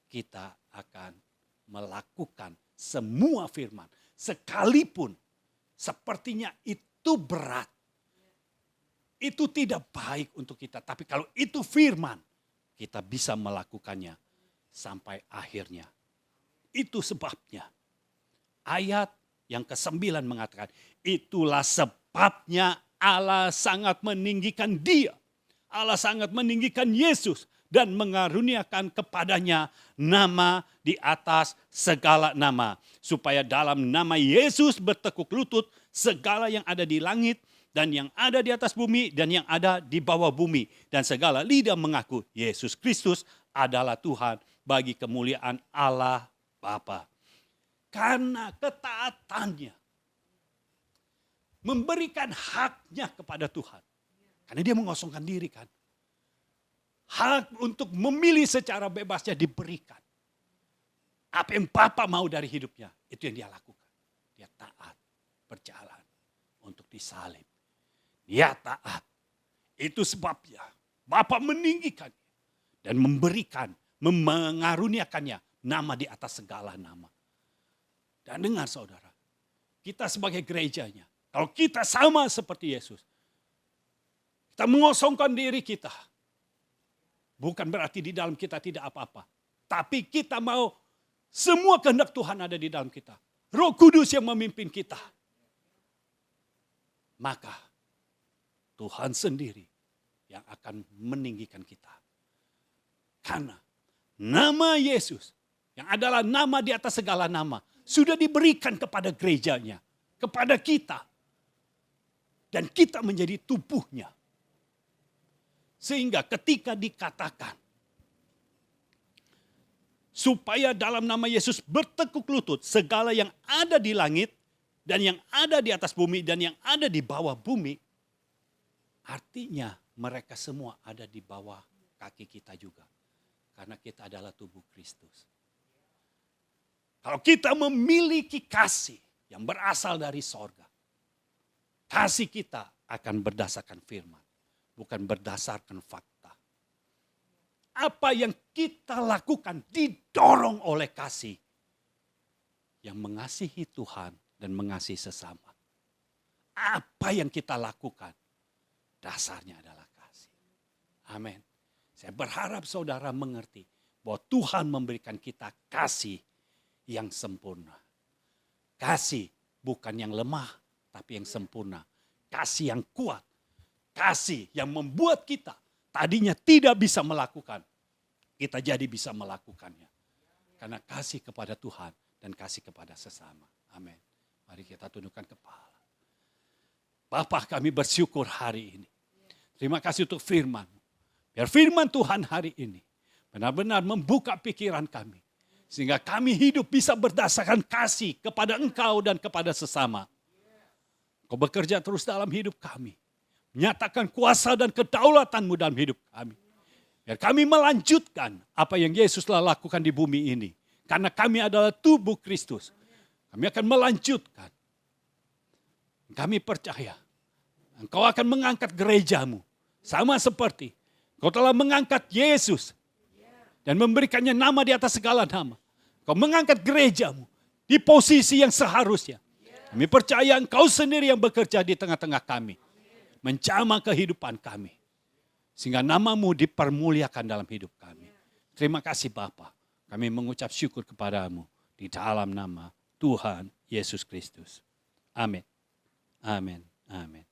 kita akan melakukan semua firman. Sekalipun sepertinya itu berat. Itu tidak baik untuk kita. Tapi kalau itu firman, kita bisa melakukannya sampai akhirnya. Itu sebabnya. Ayat yang ke-9 mengatakan, itulah sebabnya Allah sangat meninggikan dia. Allah sangat meninggikan Yesus dan mengaruniakan kepadanya nama di atas segala nama. Supaya dalam nama Yesus bertekuk lutut segala yang ada di langit dan yang ada di atas bumi dan yang ada di bawah bumi. Dan segala lidah mengaku Yesus Kristus adalah Tuhan bagi kemuliaan Allah Bapa. Karena ketaatannya memberikan haknya kepada Tuhan. Karena dia mengosongkan diri kan. Hak untuk memilih secara bebasnya diberikan. Apa yang Bapa mau dari hidupnya, itu yang dia lakukan. Dia taat, berjalan untuk disalib. Dia taat. Itu sebabnya Bapa meninggikan dan memberikan, mengaruniakannya nama di atas segala nama. Dan dengar saudara, kita sebagai gerejanya, kalau kita sama seperti Yesus, kita mengosongkan diri kita. Bukan berarti di dalam kita tidak apa-apa. Tapi kita mau semua kehendak Tuhan ada di dalam kita. Roh Kudus yang memimpin kita. Maka Tuhan sendiri yang akan meninggikan kita. Karena nama Yesus yang adalah nama di atas segala nama sudah diberikan kepada gerejanya, kepada kita. Dan kita menjadi tubuhnya. Sehingga ketika dikatakan supaya dalam nama Yesus bertekuk lutut segala yang ada di langit dan yang ada di atas bumi dan yang ada di bawah bumi. Artinya mereka semua ada di bawah kaki kita juga. Karena kita adalah tubuh Kristus. Kalau kita memiliki kasih yang berasal dari sorga, kasih kita akan berdasarkan firman, bukan berdasarkan fakta. Apa yang kita lakukan didorong oleh kasih yang mengasihi Tuhan dan mengasihi sesama. Apa yang kita lakukan dasarnya adalah kasih. Amin. Saya berharap saudara mengerti bahwa Tuhan memberikan kita kasih yang sempurna. Kasih bukan yang lemah tapi yang sempurna. Kasih yang kuat. Kasih yang membuat kita tadinya tidak bisa melakukan, kita jadi bisa melakukannya. Karena kasih kepada Tuhan dan kasih kepada sesama. Amin. Mari kita tundukkan kepala. Bapa, kami bersyukur hari ini. Terima kasih untuk firman. Biar firman Tuhan hari ini benar-benar membuka pikiran kami. Sehingga kami hidup bisa berdasarkan kasih kepada Engkau dan kepada sesama. Kau bekerja terus dalam hidup kami. Menyatakan kuasa dan kedaulatan-Mu dalam hidup kami. Biar kami melanjutkan apa yang Yesus telah lakukan di bumi ini. Karena kami adalah tubuh Kristus. Kami akan melanjutkan. Kami percaya. Engkau akan mengangkat gereja-Mu. Sama seperti Kau telah mengangkat Yesus. Dan memberikannya nama di atas segala nama. Kau mengangkat gereja-Mu di posisi yang seharusnya. Kami percaya Engkau sendiri yang bekerja di tengah-tengah kami. Menjamah kehidupan kami. Sehingga nama-Mu dipermuliakan dalam hidup kami. Terima kasih Bapa. Kami mengucap syukur kepadamu. Di dalam nama Tuhan Yesus Kristus. Amin. Amin. Amin.